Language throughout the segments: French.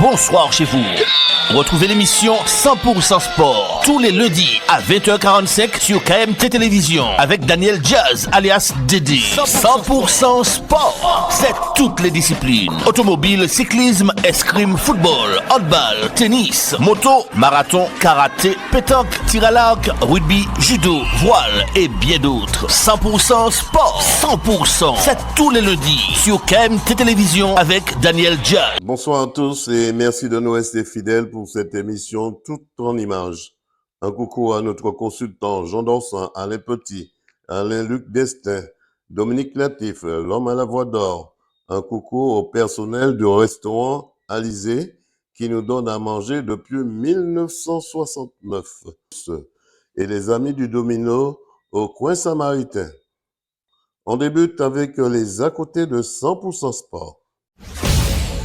bonsoir chez vous. Retrouvez l'émission 100% Sport tous les lundis à 20h45 sur KMT Télévision avec Daniel Jazz alias Dédé. 100% Sport, c'est toutes les disciplines. Automobile, cyclisme, escrime, football, handball, tennis, moto, marathon, karaté, pétanque, tir à l'arc, rugby, judo, voile et bien d'autres. 100% Sport, 100%, c'est tous les lundis sur KMT Télévision avec Daniel Jazz. Bonsoir à tous et merci de nous rester fidèles pour cette émission toute en images. Un coucou à notre consultant Jean Dorsan, Alain Petit, Alain-Luc Destin, Dominique Latif, l'homme à la voix d'or. Un coucou au personnel du restaurant Alizé qui nous donne à manger depuis 1969. Et les amis du Domino au coin samaritain. On débute avec les à côté de 100% Sport.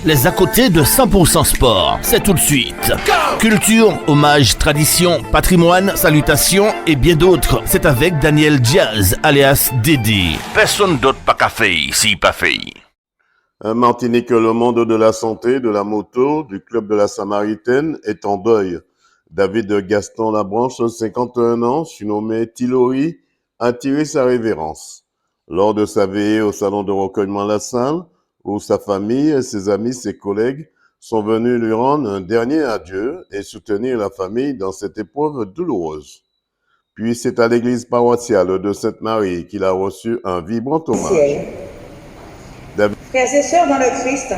Les à côté de 100% Sport, c'est tout de suite. Culture, hommage, tradition, patrimoine, salutations et bien d'autres. C'est avec Daniel Jazz, alias Dédé. Personne d'autre pas qu'à faire, si pas fait. Martinique, le monde de la santé, de la moto, du club de la Samaritaine est en deuil. David Gaston Labranche, 51 ans, surnommé Tilori, a tiré sa révérence. Lors de sa veillée au salon de recueillement La Salle, où sa famille, ses amis, ses collègues sont venus lui rendre un dernier adieu et soutenir la famille dans cette épreuve douloureuse. Puis c'est à l'église paroissiale de Sainte-Marie qu'il a reçu un vibrant hommage. Frères et sœurs dans le Christ,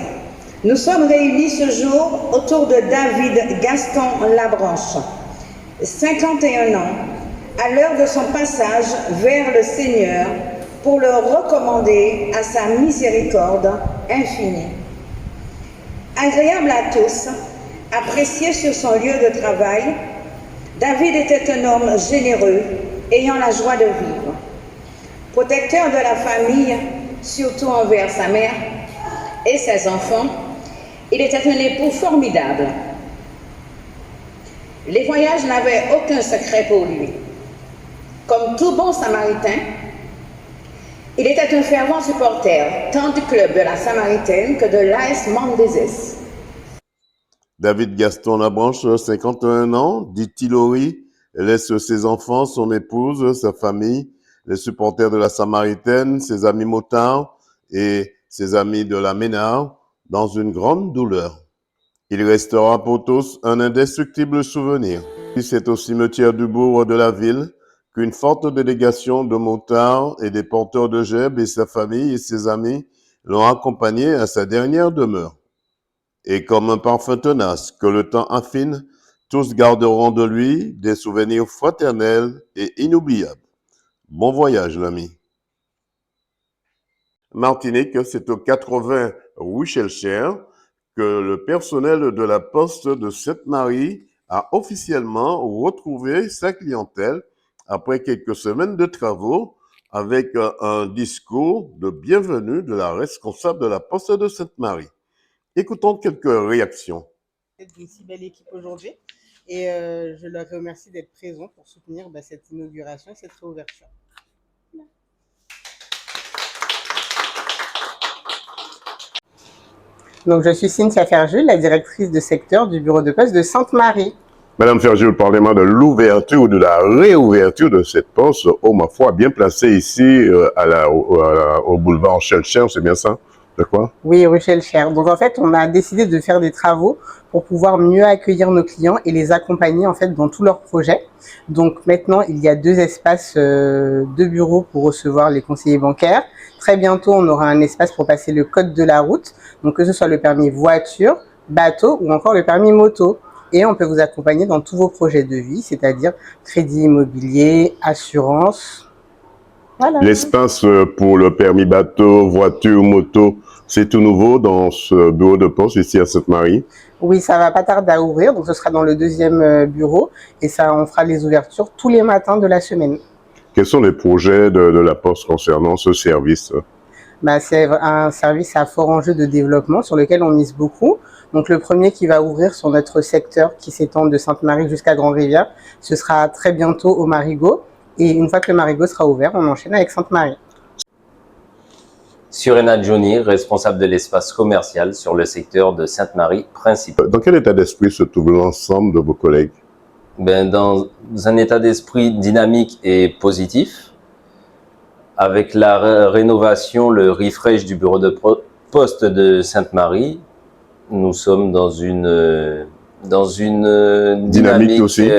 nous sommes réunis ce jour autour de David Gaston Labranche, 51 ans, à l'heure de son passage vers le Seigneur, pour le recommander à sa miséricorde infinie. Agréable à tous, apprécié sur son lieu de travail, David était un homme généreux, ayant la joie de vivre. Protecteur de la famille, surtout envers sa mère et ses enfants, il était un époux formidable. Les voyages n'avaient aucun secret pour lui. Comme tout bon Samaritain, il était un fervent supporter tant du club de la Samaritaine que de l'AS Mandésis. David Gaston Labranche, 51 ans, dit Tilori, laisse ses enfants, son épouse, sa famille, les supporters de la Samaritaine, ses amis motards et ses amis de la Ménard dans une grande douleur. Il restera pour tous un indestructible souvenir. C'est au cimetière du bourg de la ville qu'une forte délégation de motards et des porteurs de gerbes et sa famille et ses amis l'ont accompagné à sa dernière demeure. Et comme un parfum tenace que le temps affine, tous garderont de lui des souvenirs fraternels et inoubliables. Bon voyage, l'ami. Martinique, c'est au 80 rue Shelcher que le personnel de la poste de Sainte-Marie a officiellement retrouvé sa clientèle après quelques semaines de travaux, avec un discours de bienvenue de la responsable de la poste de Sainte-Marie. Écoutons quelques réactions. D'une si belle équipe aujourd'hui et je leur remercie d'être présents pour soutenir cette inauguration et cette réouverture. Donc je suis Cynthia Ferjul, la directrice de secteur du bureau de poste de Sainte-Marie. Madame Ferjul, parlez-moi de l'ouverture ou de la réouverture de cette poste, ma foi, bien placée ici au boulevard Shelcher, c'est bien ça? De quoi? Oui, rue Shelcher. Donc en fait, on a décidé de faire des travaux pour pouvoir mieux accueillir nos clients et les accompagner en fait dans tous leurs projets. Donc maintenant, il y a 2 espaces, 2 bureaux pour recevoir les conseillers bancaires. Très bientôt, on aura un espace pour passer le code de la route, donc que ce soit le permis voiture, bateau ou encore le permis moto. Et on peut vous accompagner dans tous vos projets de vie, c'est-à-dire crédit immobilier, assurance. Voilà. L'espace pour le permis bateau, voiture, moto, c'est tout nouveau dans ce bureau de poste ici à Sainte-Marie? Oui, ça va pas tarder à ouvrir, donc ce sera dans le 2e bureau et on fera les ouvertures tous les matins de la semaine. Quels sont les projets de la poste concernant ce service? C'est un service à fort enjeu de développement sur lequel on mise beaucoup. Donc le premier qui va ouvrir sur notre secteur qui s'étend de Sainte-Marie jusqu'à Grand-Rivière, ce sera très bientôt au Marigot. Et une fois que le Marigot sera ouvert, on enchaîne avec Sainte-Marie. Surena Johnny, responsable de l'espace commercial sur le secteur de Sainte-Marie principal. Dans quel état d'esprit se trouve l'ensemble de vos collègues? Dans un état d'esprit dynamique et positif, avec la rénovation, le refresh du bureau de poste de Sainte-Marie, nous sommes dans une dynamique aussi.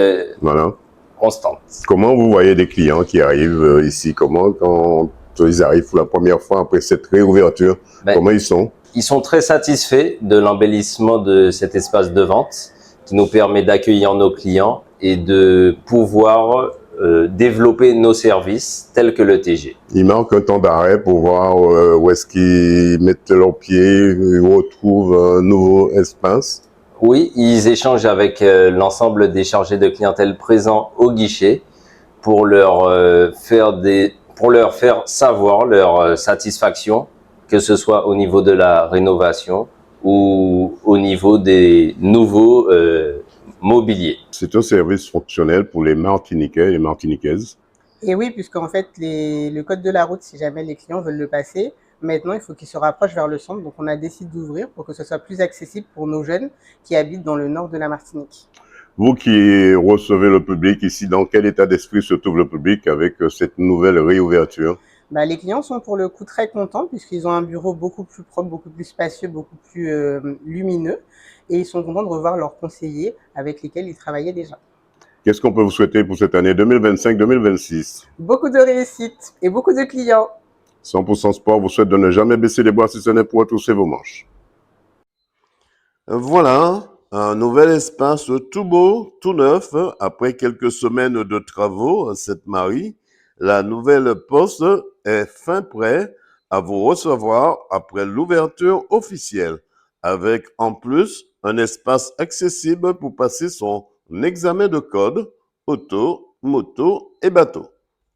Voilà. Constante. Comment vous voyez des clients qui arrivent ici? Comment, quand ils arrivent pour la première fois après cette réouverture, comment ils sont? Ils sont très satisfaits de l'embellissement de cet espace de vente qui nous permet d'accueillir nos clients et de pouvoir développer nos services tels que le TG. Ils marquent un temps d'arrêt pour voir où est-ce qu'ils mettent leurs pieds, ils retrouvent un nouveau espace. Oui, ils échangent avec l'ensemble des chargés de clientèle présents au guichet pour leur faire savoir leur satisfaction, que ce soit au niveau de la rénovation ou au niveau des nouveaux mobiliers. C'est un service fonctionnel pour les Martiniquais et les Martiniquaises. Et oui, puisqu'en fait, le code de la route, si jamais les clients veulent le passer, maintenant, il faut qu'ils se rapprochent vers le centre. Donc, on a décidé d'ouvrir pour que ce soit plus accessible pour nos jeunes qui habitent dans le nord de la Martinique. Vous qui recevez le public ici, dans quel état d'esprit se trouve le public avec cette nouvelle réouverture? Les clients sont pour le coup très contents puisqu'ils ont un bureau beaucoup plus propre, beaucoup plus spacieux, beaucoup plus lumineux. Et ils sont contents de revoir leurs conseillers avec lesquels ils travaillaient déjà. Qu'est-ce qu'on peut vous souhaiter pour cette année 2025-2026? Beaucoup de réussite et beaucoup de clients. 100% Sport vous souhaite de ne jamais baisser les bras si ce n'est pour retrousser vos manches. Voilà, un nouvel espace tout beau, tout neuf. Après quelques semaines de travaux à Sainte-Marie, la nouvelle poste est fin prêt à vous recevoir après l'ouverture officielle, avec en plus un espace accessible pour passer son examen de code auto, moto et bateau.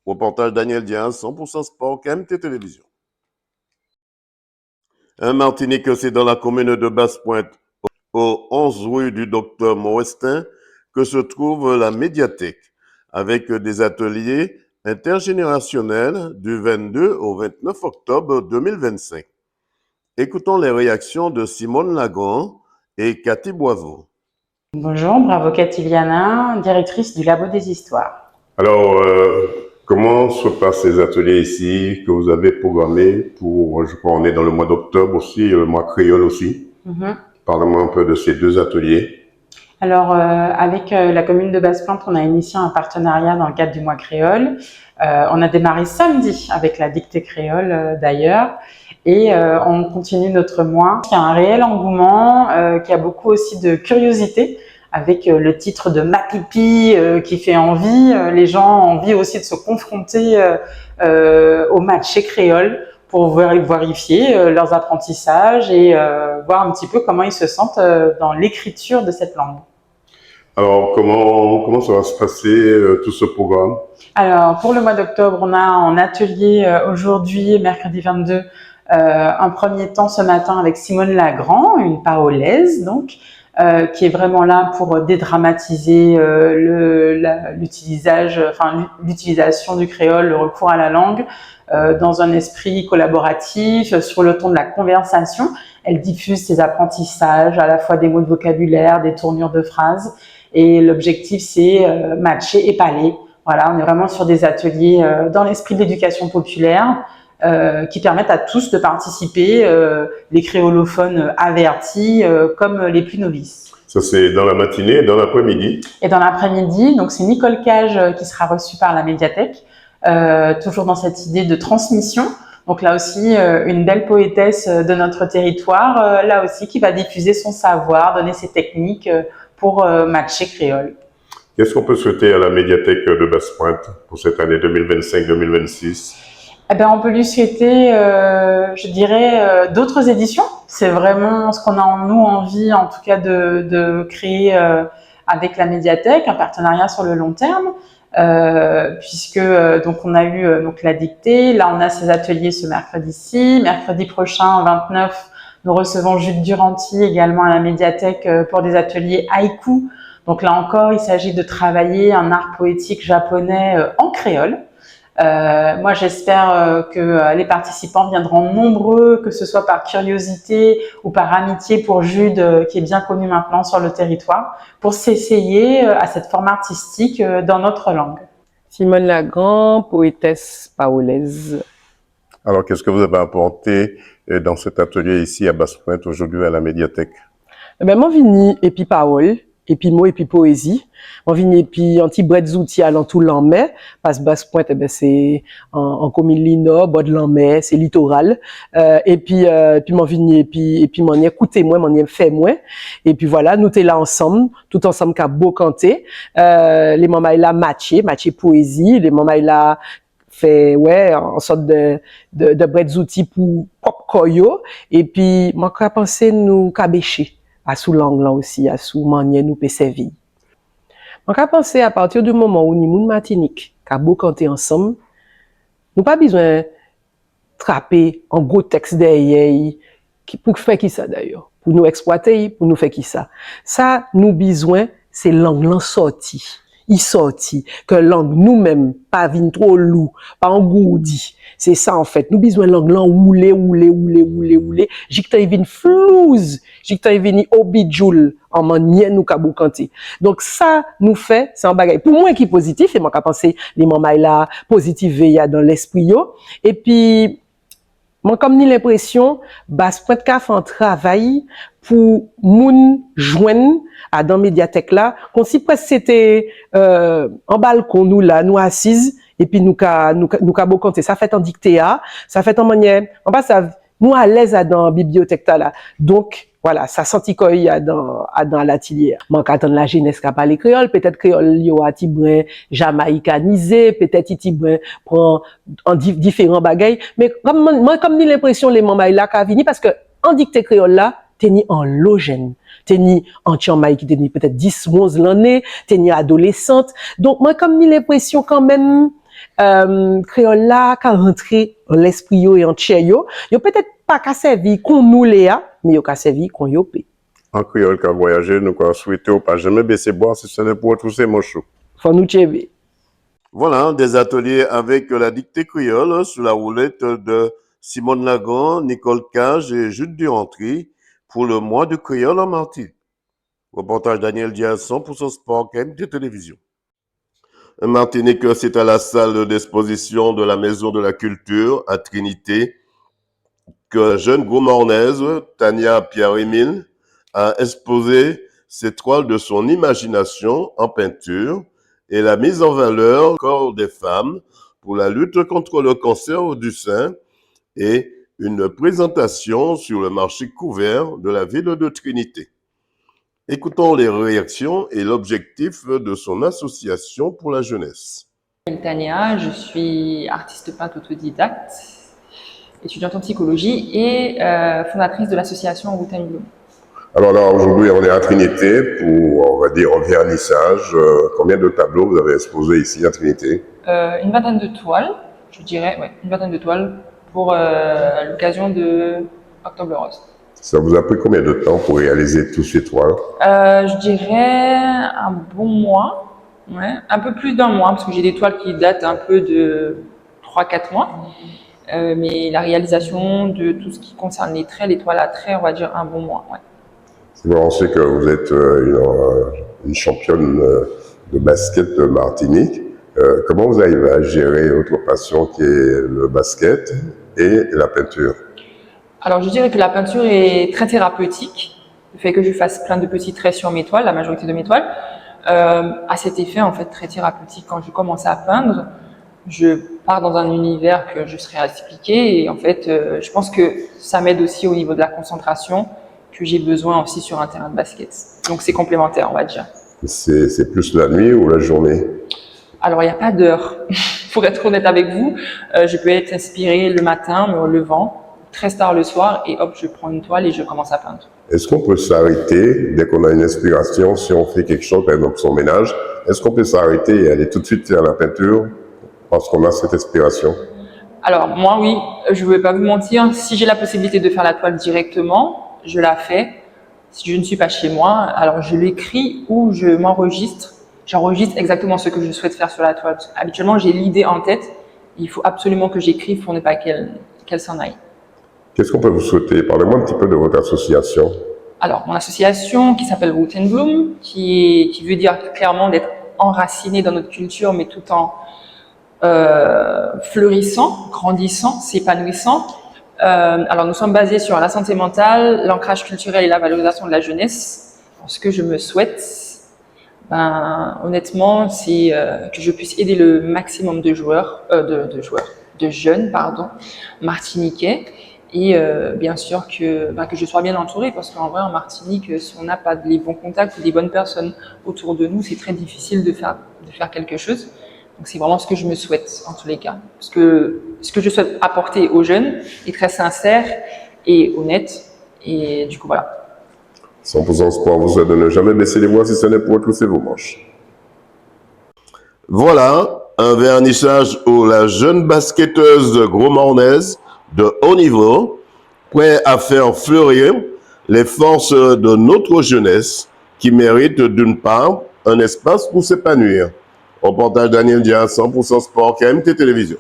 Reportage Daniel Diaz, 100% Sport, KMT Télévision. Un Martinique, c'est dans la commune de Basse-Pointe, au 11 rue du Docteur Morestin, que se trouve la médiathèque, avec des ateliers intergénérationnels du 22 au 29 octobre 2025. Écoutons les réactions de Simone Lagrand et Cathy Boiseau. Bonjour, bravo Cathy Liana, directrice du Labo des Histoires. Alors, comment se passent ces ateliers ici que vous avez programmés pour, je crois, on est dans le mois d'octobre aussi, le mois créole aussi. Parlez-moi un peu de ces deux ateliers. Alors, avec la commune de Basse-Pointe, on a initié un partenariat dans le cadre du mois créole. On a démarré samedi avec la dictée créole d'ailleurs. Et on continue notre mois. Il y a un réel engouement, qui a beaucoup aussi de curiosité, avec le titre de Ma Pipi qui fait envie. Les gens ont envie aussi de se confronter au match créole pour vérifier leurs apprentissages et voir un petit peu comment ils se sentent dans l'écriture de cette langue. Alors, comment ça va se passer, tout ce programme? Alors, pour le mois d'octobre, on a en atelier aujourd'hui, mercredi 22, un premier temps ce matin avec Simone Lagrand, une parolaise, donc, qui est vraiment là pour dédramatiser l'utilisation du créole, le recours à la langue, dans un esprit collaboratif, sur le ton de la conversation. Elle diffuse ses apprentissages, à la fois des mots de vocabulaire, des tournures de phrases. Et l'objectif, c'est matcher et parler. Voilà, on est vraiment sur des ateliers dans l'esprit de l'éducation populaire qui permettent à tous de participer, les créolophones avertis comme les plus novices. Ça, c'est dans la matinée et dans l'après-midi? Et dans l'après-midi, donc c'est Nicole Cage qui sera reçue par la médiathèque, toujours dans cette idée de transmission. Donc là aussi, une belle poétesse de notre territoire, là aussi qui va diffuser son savoir, donner ses techniques pour matcher créole. Qu'est-ce qu'on peut souhaiter à la médiathèque de Basse-Pointe pour cette année 2025-2026? On peut lui souhaiter, je dirais, d'autres éditions. C'est vraiment ce qu'on a en nous envie, en tout cas, de créer avec la médiathèque, un partenariat sur le long terme, puisque donc on a eu donc la dictée. Là, on a ces ateliers ce mercredi-ci. Mercredi prochain, 29, nous recevons Jules Duranty également à la médiathèque pour des ateliers haïku. Donc là encore, il s'agit de travailler un art poétique japonais en créole. Moi, j'espère que les participants viendront nombreux, que ce soit par curiosité ou par amitié pour Jude, qui est bien connu maintenant sur le territoire, pour s'essayer à cette forme artistique dans notre langue. Simone Lagrand, poétesse paolaise. Alors, qu'est-ce que vous avez apporté dans cet atelier ici à Basse-Pointe aujourd'hui à la médiathèque? Ben, moi, vini et puis parole, et puis mots, et puis poésie. Moi, vini et puis un petit bret zouti allant tout l'enmet, parce que Basse-Pointe, eh ben, c'est en commune Lino, bord de l'enmet, c'est littoral. Et puis moi, vini et puis m'en écoutez moi, m'en fait moi. Et puis voilà, nous t'es là ensemble, tout ensemble qu'à beau canter. Les mamans là matché poésie, les mamans là fait ouais en sorte de bret outils pour propre koyo et puis moi qu'a penser nous cabécher à sous langue là aussi à sous manière nous peut servir. Moi qu'a penser à partir du moment où ni moun Martinique qu'a beau canter ensemble, nous pas besoin trapper en gros texte derrière pour faire qui ça d'ailleurs, pour nous exploiter, pour nous faire qui ça. Ça nous besoin c'est langue là sortie. Il sorti que langue nous-mêmes pas vin trop lourd, pas engourdi. C'est ça en fait. Nous besoin langue là rouler. J'icta vin flouze, j'icta vin obidjoul en manière nous kabou kanté. Donc ça nous fait c'est un bagage pour moi qui positif et moi qu'a penser les mamans là positif veilla dans l'esprit yo et puis moi comme ni l'impression Basse-Pointe qu'a fait un travail pour moun joindre à dans médiathèque là qu'on si presque c'était en balcon nous là nous assises et puis nous ca beau compter ça fait en dictée ça fait en manière en bas ça nous à l'aise à dans bibliothèque là donc voilà ça senti quoi il y a dans l'atelier manque attendre la jeunesse qui parler créole peut-être créole yo a tibrin jamaïcanisé peut-être tibrin prend en différents bagailles mais comme ni l'impression les mamans là qu'a vini parce que en dictée créole là t'es en logène, t'es en Chiamai qui t'es peut-être 10, 11 l'année, t'es adolescente. Donc, moi, comme ni l'impression quand même, créole là, qu'à rentrer en l'esprit yo et en chair yo peut-être pas qu'à servir qu'on nous léa, mais yo qu'à servir qu'on yo paie. En créole qu'a voyagé, nous qu'à souhaiter pas jamais baisser boire si ce n'est pour retrousser mon chou. Faut nous tchéver. Voilà, des ateliers avec la dictée créole sous la roulette de Simone Lagrand, Nicole Cage et Jude Durantry pour le mois de créole en Martinique. Reportage Daniel Diaz, 100% sport, de télévision. Martinique, c'est à la salle d'exposition de la Maison de la Culture à Trinité que la jeune gourmandaise Tania Pierre-Émile a exposé ses toiles de son imagination en peinture et la mise en valeur du corps des femmes pour la lutte contre le cancer du sein et une présentation sur le marché couvert de la ville de Trinité. Écoutons les réactions et l'objectif de son association pour la jeunesse. Je m'appelle Tania, je suis artiste peintre autodidacte, étudiante en psychologie et fondatrice de l'association Wu-Tang Bloom. Alors là, aujourd'hui, on est à Trinité pour, on va dire, un vernissage. Combien de tableaux vous avez exposés ici à Trinité? Une vingtaine de toiles, je dirais, ouais, une vingtaine de toiles pour l'occasion de Octobre Rose. Ça vous a pris combien de temps pour réaliser tous ces toiles? Je dirais un bon mois, ouais, un peu plus d'un mois, parce que j'ai des toiles qui datent un peu de 3-4 mois. Mais la réalisation de tout ce qui concerne les traits, les toiles à traits, on va dire un bon mois. Ouais. On sait que vous êtes une championne de basket de Martinique. Comment vous arrivez à gérer votre passion qui est le basket et la peinture? Alors, je dirais que la peinture est très thérapeutique. Le fait que je fasse plein de petits traits sur mes toiles, la majorité de mes toiles, a cet effet en fait très thérapeutique. Quand je commence à peindre, je pars dans un univers que je serais à expliquer et en fait, je pense que ça m'aide aussi au niveau de la concentration que j'ai besoin aussi sur un terrain de basket. Donc, c'est complémentaire, on va dire. C'est plus la nuit ou la journée? Alors, il n'y a pas d'heure. Pour être honnête avec vous, je peux être inspirée le matin, me relevant, très tard le soir, et hop, je prends une toile et je commence à peindre. Est-ce qu'on peut s'arrêter dès qu'on a une inspiration, si on fait quelque chose, par exemple son ménage, est-ce qu'on peut s'arrêter et aller tout de suite à la peinture parce qu'on a cette inspiration? Alors, moi, oui, je ne vais pas vous mentir. Si j'ai la possibilité de faire la toile directement, je la fais. Si je ne suis pas chez moi, alors je l'écris ou je m'enregistre. J'enregistre exactement ce que je souhaite faire sur la toile. Habituellement, j'ai l'idée en tête Il faut absolument que j'écrive pour ne pas qu'elle s'en aille. Qu'est-ce qu'on peut vous souhaiter? Parlez-moi un petit peu de votre association. Alors, mon association qui s'appelle Root and Bloom, qui veut dire clairement d'être enraciné dans notre culture, mais tout en fleurissant, grandissant, s'épanouissant. Alors, nous sommes basés sur la santé mentale, l'ancrage culturel et la valorisation de la jeunesse. Ce que je me souhaite, honnêtement, c'est que je puisse aider le maximum de jeunes, martiniquais, et bien sûr que je sois bien entourée, parce qu'en vrai, en Martinique, si on n'a pas les bons contacts ou les bonnes personnes autour de nous, c'est très difficile de faire quelque chose. Donc c'est vraiment ce que je me souhaite en tous les cas. Parce que ce que je souhaite apporter aux jeunes est très sincère et honnête, et du coup voilà. 100% Sport vous souhaite de ne jamais baisser les bras si ce n'est pour retrousser vos manches. Voilà, un vernissage où la jeune basketteuse de Gros-Mornaise de haut niveau, prêt à faire fleurir les forces de notre jeunesse qui mérite d'une part un espace pour s'épanouir. Reportage Daniel Diaz, 100% Sport, KMT Télévision.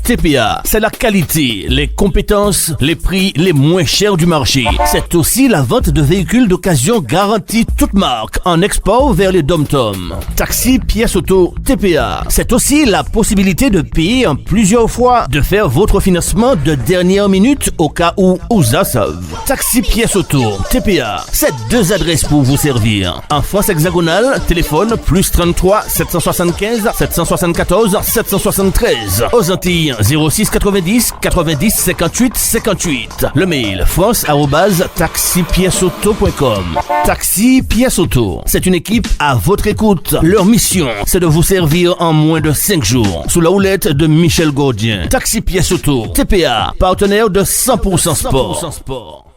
TPA, c'est la qualité, les compétences, les prix les moins chers du marché. C'est aussi la vente de véhicules d'occasion garantie toute marque en export vers les dom-tom. Taxi, pièces auto, TPA. C'est aussi la possibilité de payer en plusieurs fois, de faire votre financement de dernière minute au cas où ça sauve. Taxi, pièces auto, TPA. C'est 2 adresses pour vous servir. En France hexagonale, téléphone +33 775 774 773. Aux Antilles, 06 90 90 58 58. Le mail france@taxipièceauto.com. Taxi Pièces Auto, c'est une équipe à votre écoute. Leur mission, c'est de vous servir en moins de 5 jours. Sous la houlette de Michel Gaudien. Taxi Pièces Auto, TPA, partenaire de 100% Sport.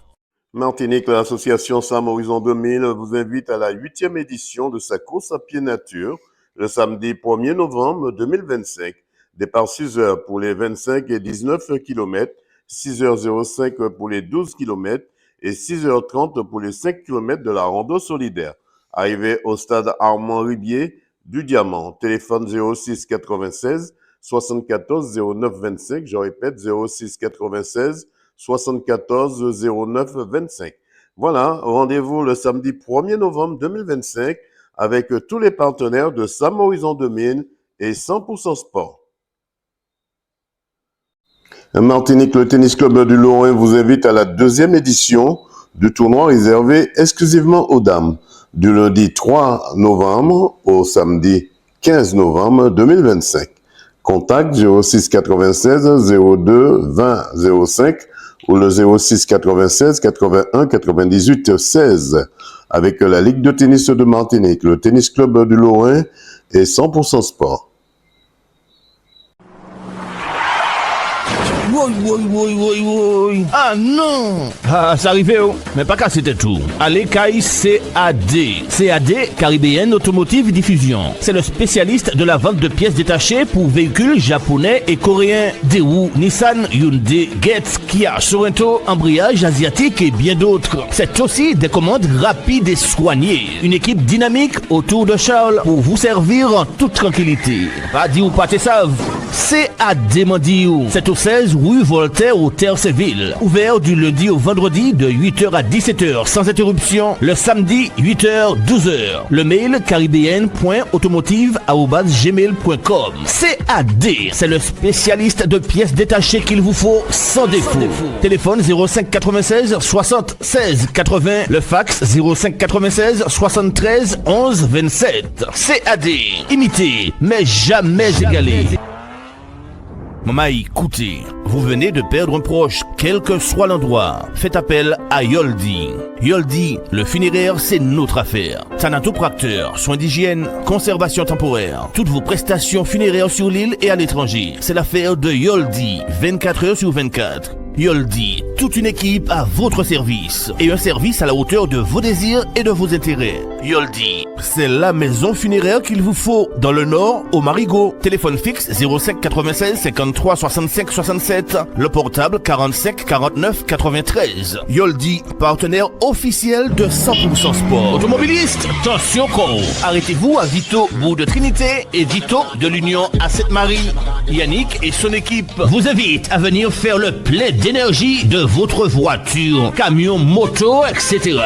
Martinique, l'association Sam Horizon 2000 vous invite à la 8e édition de sa course à pied nature le samedi 1er novembre 2025. Départ 6 heures pour les 25 et 19 km, 6h05 pour les 12 km et 6h30 pour les 5 km de la rando solidaire. Arrivé au stade Armand Ribier du Diamant. Téléphone 06 96 74 09 25. Je répète 06 96 74 09 25. Voilà, rendez-vous le samedi 1er novembre 2025 avec tous les partenaires de Sam Horizon 2000 et 100% Sport. Martinique, le tennis club du Lorrain vous invite à la 2e édition du tournoi réservé exclusivement aux dames, du lundi 3 novembre au samedi 15 novembre 2025. Contact 06 96 02 20 05 ou le 06 96 81 98 16 avec la Ligue de tennis de Martinique, le tennis club du Lorrain et 100% Sport. Oui. Ah non! Ah, ça arrivait, oh. Mais pas qu'à c'était tout. Allez, Kai CAD. CAD, Caribbean Automotive Diffusion. C'est le spécialiste de la vente de pièces détachées pour véhicules japonais et coréens. Daewoo, Nissan, Hyundai, Getz, Kia, Sorento, embrayage asiatique et bien d'autres. C'est aussi des commandes rapides et soignées. Une équipe dynamique autour de Charles pour vous servir en toute tranquillité. Pas dit ou pas t'es savent. CAD Mandiou. C'est au 16 rue Voltaire au Terre-Séville. Ouvert du lundi au vendredi de 8h à 17h sans interruption. Le samedi 8h 12h. Le mail caribbean.automotive@gmail.com. CAD, c'est le spécialiste de pièces détachées qu'il vous faut sans défaut. Téléphone 05 96 60 16 80. Le fax 05 96 73 11 27. CAD, imité mais jamais égalé. Maman, écoutez, vous venez de perdre un proche, quel que soit l'endroit. Faites appel à Yoldi. Yoldi, le funéraire, c'est notre affaire. Thanatopracteur, soins d'hygiène, conservation temporaire. Toutes vos prestations funéraires sur l'île et à l'étranger. C'est l'affaire de Yoldi, 24 heures sur 24. Yoldi, toute une équipe à votre service et un service à la hauteur de vos désirs et de vos intérêts. Yoldi, c'est la maison funéraire qu'il vous faut dans le Nord, au Marigot. Téléphone fixe 05 96 53 65 67, le portable 45 49 93. Yoldi, partenaire officiel de 100% Sport. Automobiliste, attention con. Arrêtez-vous à Vito, bout de Trinité et Vito de l'Union à Sainte-Marie. Yannick et son équipe vous invitent à venir faire le plein d'énergie de votre voiture, camion, moto, etc.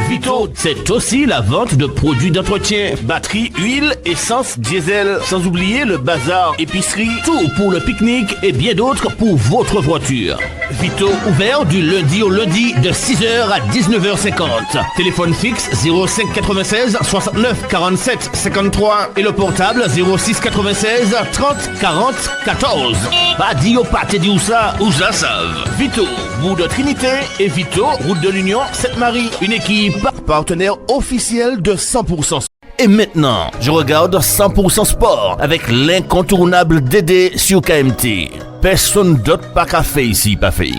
Vito, c'est aussi la vente de produits d'entretien, batterie, huile, essence, diesel, sans oublier le bazar, épicerie, tout pour le pique-nique et bien d'autres pour votre voiture. Vito, ouvert du lundi au lundi de 6h à 19h50. Téléphone fixe 05 96 69 47 53 et le portable 06 96 30 40 14. Pas dit au pâté dit où ça savent. Vito, bout de Trinité et Vito, route de l'Union, Sainte-Marie. Une équipe partenaire officielle de 100%. Et maintenant, je regarde 100% Sport avec l'incontournable Dédé sur KMT. Personne d'autre pas qu'à faire ici, pas fait.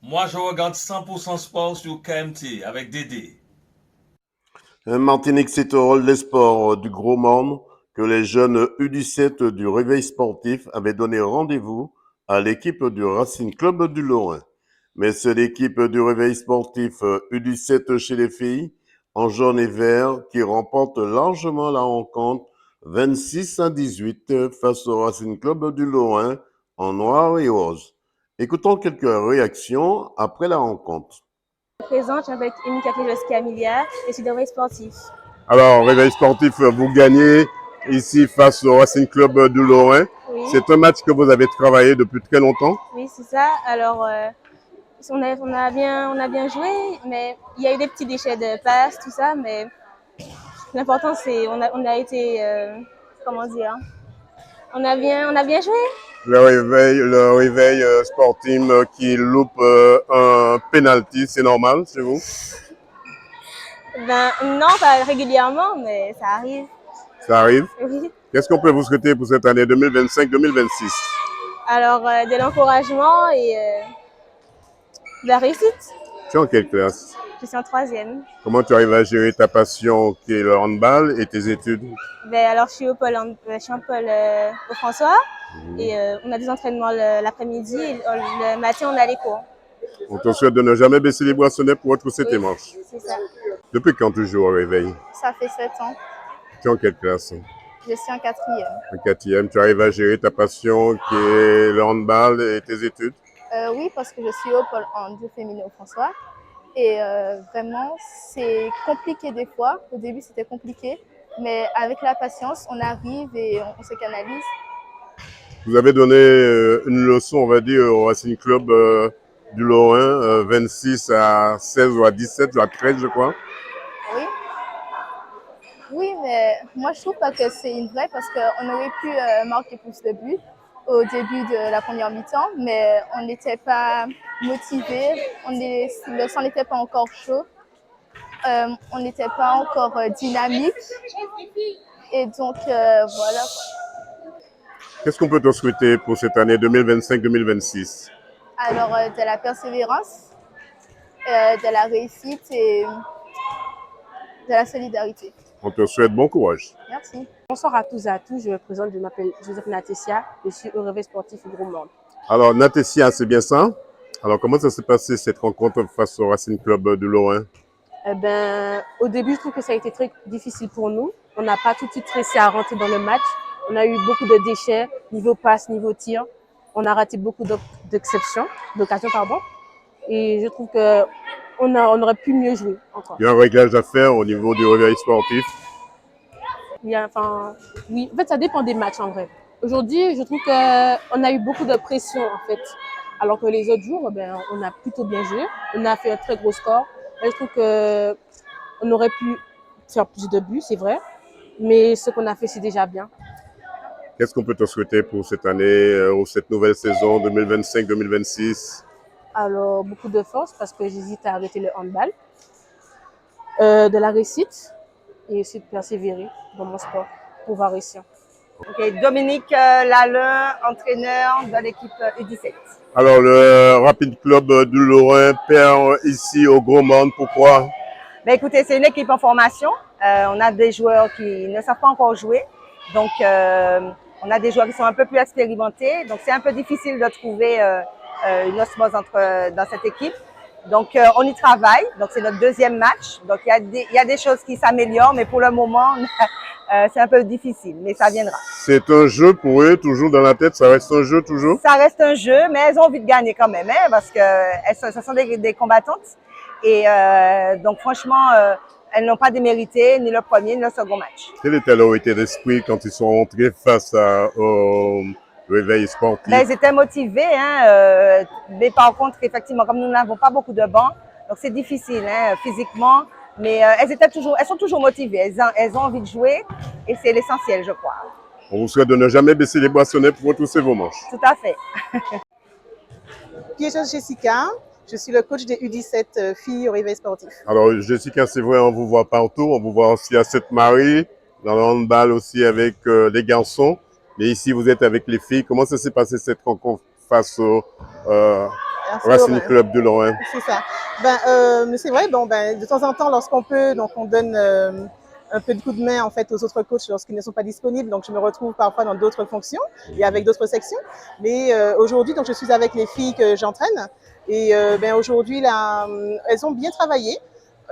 Moi, je regarde 100% Sport sur KMT avec Dédé. Martinique, c'est au rôle des sports du gros monde que les jeunes U17 du Réveil Sportif avaient donné rendez-vous à l'équipe du Racing Club du Lorrain. Mais c'est l'équipe du Réveil Sportif U17 chez les filles, en jaune et vert, qui remporte largement la rencontre 26-18 face au Racing Club du Lorrain en noir et rose. Écoutons quelques réactions après la rencontre. Je me présente avec Emika Camilia et suis de Réveil Sportif. Alors, Réveil Sportif, vous gagnez ici face au Racing Club du Lorrain. Oui. C'est un match que vous avez travaillé depuis très longtemps. Oui, c'est ça. Alors, on a bien joué, mais il y a eu des petits déchets de passe, tout ça, mais l'important c'est on a été comment dire, on a bien joué. Le réveil sportif qui loupe un penalty, c'est normal chez vous? Ben non, pas régulièrement, mais ça arrive. Ça arrive? Oui. Qu'est-ce qu'on peut vous souhaiter pour cette année 2025-2026? Alors, de l'encouragement et de la réussite. Tu es en quelle classe? Je suis en 3e. Comment tu arrives à gérer ta passion qui est le handball et tes études? Ben alors, je suis en pôle au François et on a des entraînements l'après-midi et le matin, on a les cours. On te souhaite de ne jamais baisser les bras sonnés pour retrousser tes manches. C'est ça. Depuis quand tu joues au réveil? Ça fait 7 ans. Tu es en quelle classe? Je suis en 4e. En 4e, tu arrives à gérer ta passion qui est le handball et tes études? Oui, parce que je suis au pôle handball féminin au François. Et vraiment, c'est compliqué des fois. Au début, c'était compliqué. Mais avec la patience, on arrive et on se canalise. Vous avez donné une leçon, on va dire, au Racing Club du Lorrain, 26 à 16 ou à 17 ou à 13, je crois. Oui. Oui, mais moi, je trouve pas que c'est une vraie parce qu'on aurait pu marquer plus de buts au début de la première mi-temps, mais on n'était pas motivés, le sang n'était pas encore chaud, on n'était pas encore dynamique, et donc voilà. Qu'est-ce qu'on peut te souhaiter pour cette année 2025-2026? Alors, de la persévérance, de la réussite et de la solidarité. On te souhaite bon courage. Merci. Bonsoir à tous et à tous, je me présente, je m'appelle Joseph Natessia, je suis au Réveil Sportif du Gros Monde. Alors, Natessia, c'est bien ça? Alors, comment ça s'est passé cette rencontre face au Racing Club du Lorrain? Au début, je trouve que ça a été très difficile pour nous. On n'a pas tout de suite réussi à rentrer dans le match. On a eu beaucoup de déchets, niveau passe, niveau tir. On a raté beaucoup d'occasions, pardon. Et je trouve qu'on aurait pu mieux jouer encore. Il y a un réglage à faire au niveau du Réveil Sportif. Oui, en fait, ça dépend des matchs en vrai. Aujourd'hui, je trouve qu'on a eu beaucoup de pression en fait. Alors que les autres jours, on a plutôt bien joué. On a fait un très gros score. Et je trouve qu'on aurait pu faire plus de buts, c'est vrai. Mais ce qu'on a fait, c'est déjà bien. Qu'est-ce qu'on peut te souhaiter pour cette année ou cette nouvelle saison 2025-2026? Alors, beaucoup de force parce que j'hésite à arrêter le handball. De la réussite et aussi de persévérer dans mon sport pour pouvoir réussir. Ok, Dominique Lalin, entraîneur de l'équipe U17. Alors, le Rapid Club du Lorrain perd ici au Gros Monde. Pourquoi? Ben, écoutez, c'est une équipe en formation. On a des joueurs qui ne savent pas encore jouer. Donc, on a des joueurs qui sont un peu plus expérimentés. Donc, c'est un peu difficile de trouver une osmose dans cette équipe. Donc, on y travaille. Donc, c'est notre deuxième match. Donc, il y a des choses qui s'améliorent, mais pour le moment, c'est un peu difficile, mais ça viendra. C'est un jeu pour eux, toujours dans la tête, ça reste un jeu toujours? Ça reste un jeu, mais elles ont envie de gagner quand même, hein, parce que ce sont des combattantes. Et donc, franchement, elles n'ont pas démérité ni le premier ni le second match. Quel était leur état d'esprit quand ils sont rentrés face au réveil sportif? Ben, ils étaient motivés, hein, mais par contre, effectivement, comme nous n'avons pas beaucoup de bancs, donc c'est difficile hein, physiquement, mais elles sont toujours motivées, elles ont envie de jouer et c'est l'essentiel, je crois. On vous souhaite de ne jamais baisser les bracelets pour retrousser vos manches. Tout à fait. Piégeuse Jessica, je suis le coach des U17 filles au réveil sportif. Alors Jessica, c'est vrai, on vous voit partout, on vous voit aussi à Sainte-Marie, dans le handball aussi avec les garçons. Mais ici, vous êtes avec les filles. Comment ça s'est passé cette rencontre face au Racing Club de Lorrain? C'est ça. C'est vrai, de temps en temps, lorsqu'on peut, donc on donne un peu de coup de main en fait aux autres coachs lorsqu'ils ne sont pas disponibles. Donc je me retrouve parfois dans d'autres fonctions et avec d'autres sections. Mais aujourd'hui, donc je suis avec les filles que j'entraîne. Et aujourd'hui, là, elles ont bien travaillé.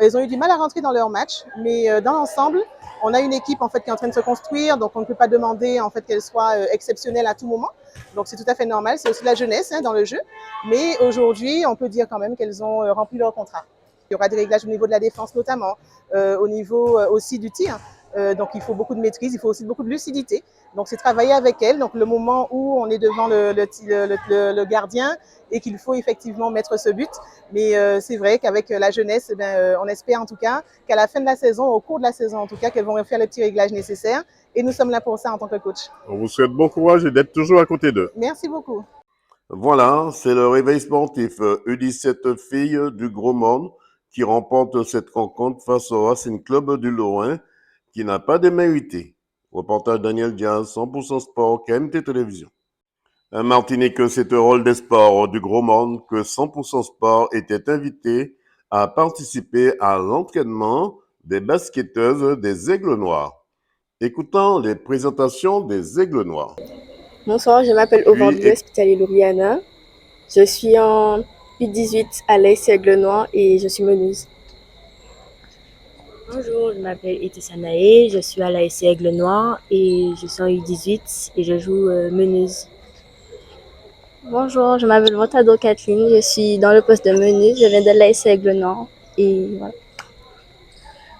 Elles ont eu du mal à rentrer dans leur match, mais dans l'ensemble, on a une équipe en fait qui est en train de se construire, donc on ne peut pas demander en fait qu'elle soit exceptionnelle à tout moment. Donc c'est tout à fait normal, c'est aussi la jeunesse hein, dans le jeu. Mais aujourd'hui, on peut dire quand même qu'elles ont rempli leur contrat. Il y aura des réglages au niveau de la défense notamment, au niveau aussi du tir. Donc il faut beaucoup de maîtrise, il faut aussi beaucoup de lucidité. Donc c'est travailler avec elles. Donc le moment où on est devant le gardien et qu'il faut effectivement mettre ce but. Mais c'est vrai qu'avec la jeunesse, on espère en tout cas qu'à la fin de la saison, au cours de la saison en tout cas, qu'elles vont faire le petit réglage nécessaire. Et nous sommes là pour ça en tant que coach. On vous souhaite bon courage et d'être toujours à côté d'eux. Merci beaucoup. Voilà, c'est le réveil sportif U17 filles du Gros Monde qui remporte cette rencontre face au Racing Club du Lorrain qui n'a pas démérité. Reportage Daniel Diaz, 100% Sport, KMT Télévision. Martinique, c'est un rôle des sports du Gros Monde que 100% Sport était invité à participer à l'entraînement des basketteuses des Aigles Noirs. Écoutons les présentations des Aigles Noirs. Bonsoir, je m'appelle Ovandie Hospitalier-Louriana. Je suis en U18 à l'AS Aigle Noir et je suis meneuse. Bonjour, je m'appelle Etissa Naé, je suis à l'AS Aigle Noir et je suis en U18 et je joue meneuse. Bonjour, je m'appelle Montado Kathleen, je suis dans le poste de meneuse, je viens de l'AS Aigle Noir et voilà.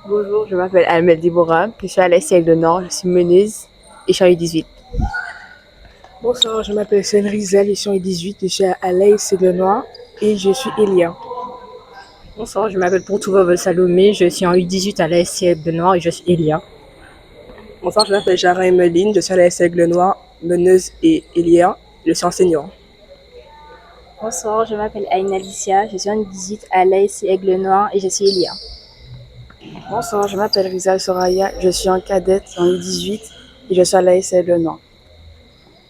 Bonjour, je m'appelle Amel Dibora, je suis à l'AS Aigle Nord, je suis meneuse et je suis en U18. Bonsoir, je m'appelle Céline Rizel, je suis en U18, je suis à l'AS Aigle Noir et je suis Elia. Bonsoir, je m'appelle Pourtouva Salomé, je suis en U18 à l'AS Aigle Noir et je suis Elia. Bonsoir, je m'appelle Jara Emeline, je suis à l'AS Aigle Noir, meneuse et Elia, je suis en senior. Bonsoir, je m'appelle Aïna Alicia, je suis en U18 à l'AS Aigle Noir et je suis Elia. Bonsoir, je m'appelle Rizal Soraya, je suis en cadette en U18 et je suis à l'AS Aigle Noir.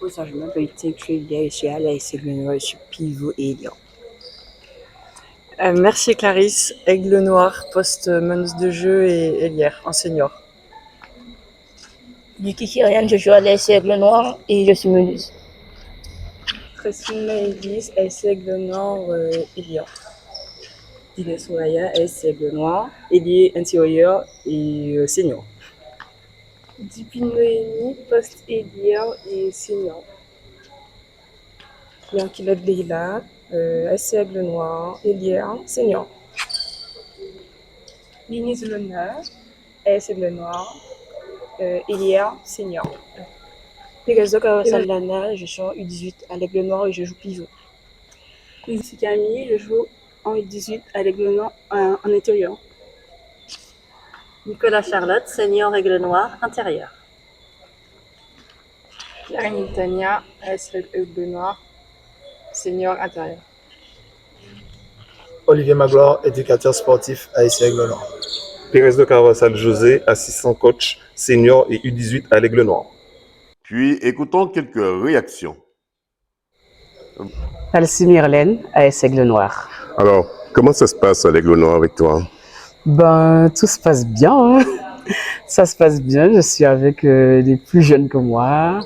Bonsoir, je m'appelle Elia, je suis à l'AS Aigle Noir, je suis pivot et Elia. Merci Clarisse, Aigle Noir, poste meneuse de jeu et ailière en senior. Yuki Kyrian, je joue à l'AS Aigle Noir et je suis meneuse. Christine Maëlys, AS Aigle Noir, ailière. Dina Souraya, AS Aigle Noir, ailier intérieur et senior. Dupine Noémie, poste ailière et senior. Yankilab Leila, AS Aigle Noir, ailière, senior. Linus L'Honneur, AS Aigle Noir, ailière, senior. Pegaso Kawasalana, je suis en U18 à l'Aigle Noir et je joue pivot. Ici Camille, je joue en U18 à l'Aigle Noir en intérieur. Nicolas Charlotte, senior Aigle Noir, intérieur. Karine Tania, AS Aigle Noir, senior intérieur. Olivier Magloire, éducateur sportif AS Aigle Noir. Pérez de Carvajal José, assistant coach, senior et U18 à l'Aigle Noir. Puis écoutons quelques réactions. Alcy Myrlène, AS Aigle Noir. Alors, comment ça se passe à l'Aigle Noir avec toi? Ben, tout se passe bien. Hein. Ça se passe bien. Je suis avec des plus jeunes que moi.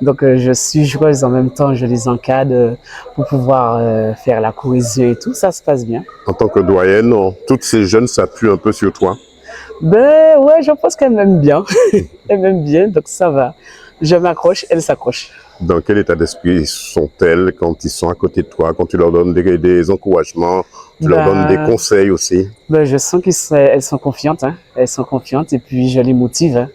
Donc, je suis joueuse en même temps, je les encadre pour pouvoir faire la cohésion et tout. Ça se passe bien. En tant que doyenne, toutes ces jeunes s'appuient un peu sur toi? Ben, ouais, je pense qu'elles m'aiment bien. Elles m'aiment bien, donc ça va. Je m'accroche, elles s'accrochent. Dans quel état d'esprit sont-elles quand ils sont à côté de toi, quand tu leur donnes des encouragements, tu leur donnes des conseils aussi? Ben, je sens qu'elles sont confiantes. Hein. Elles sont confiantes et puis je les motive. Hein.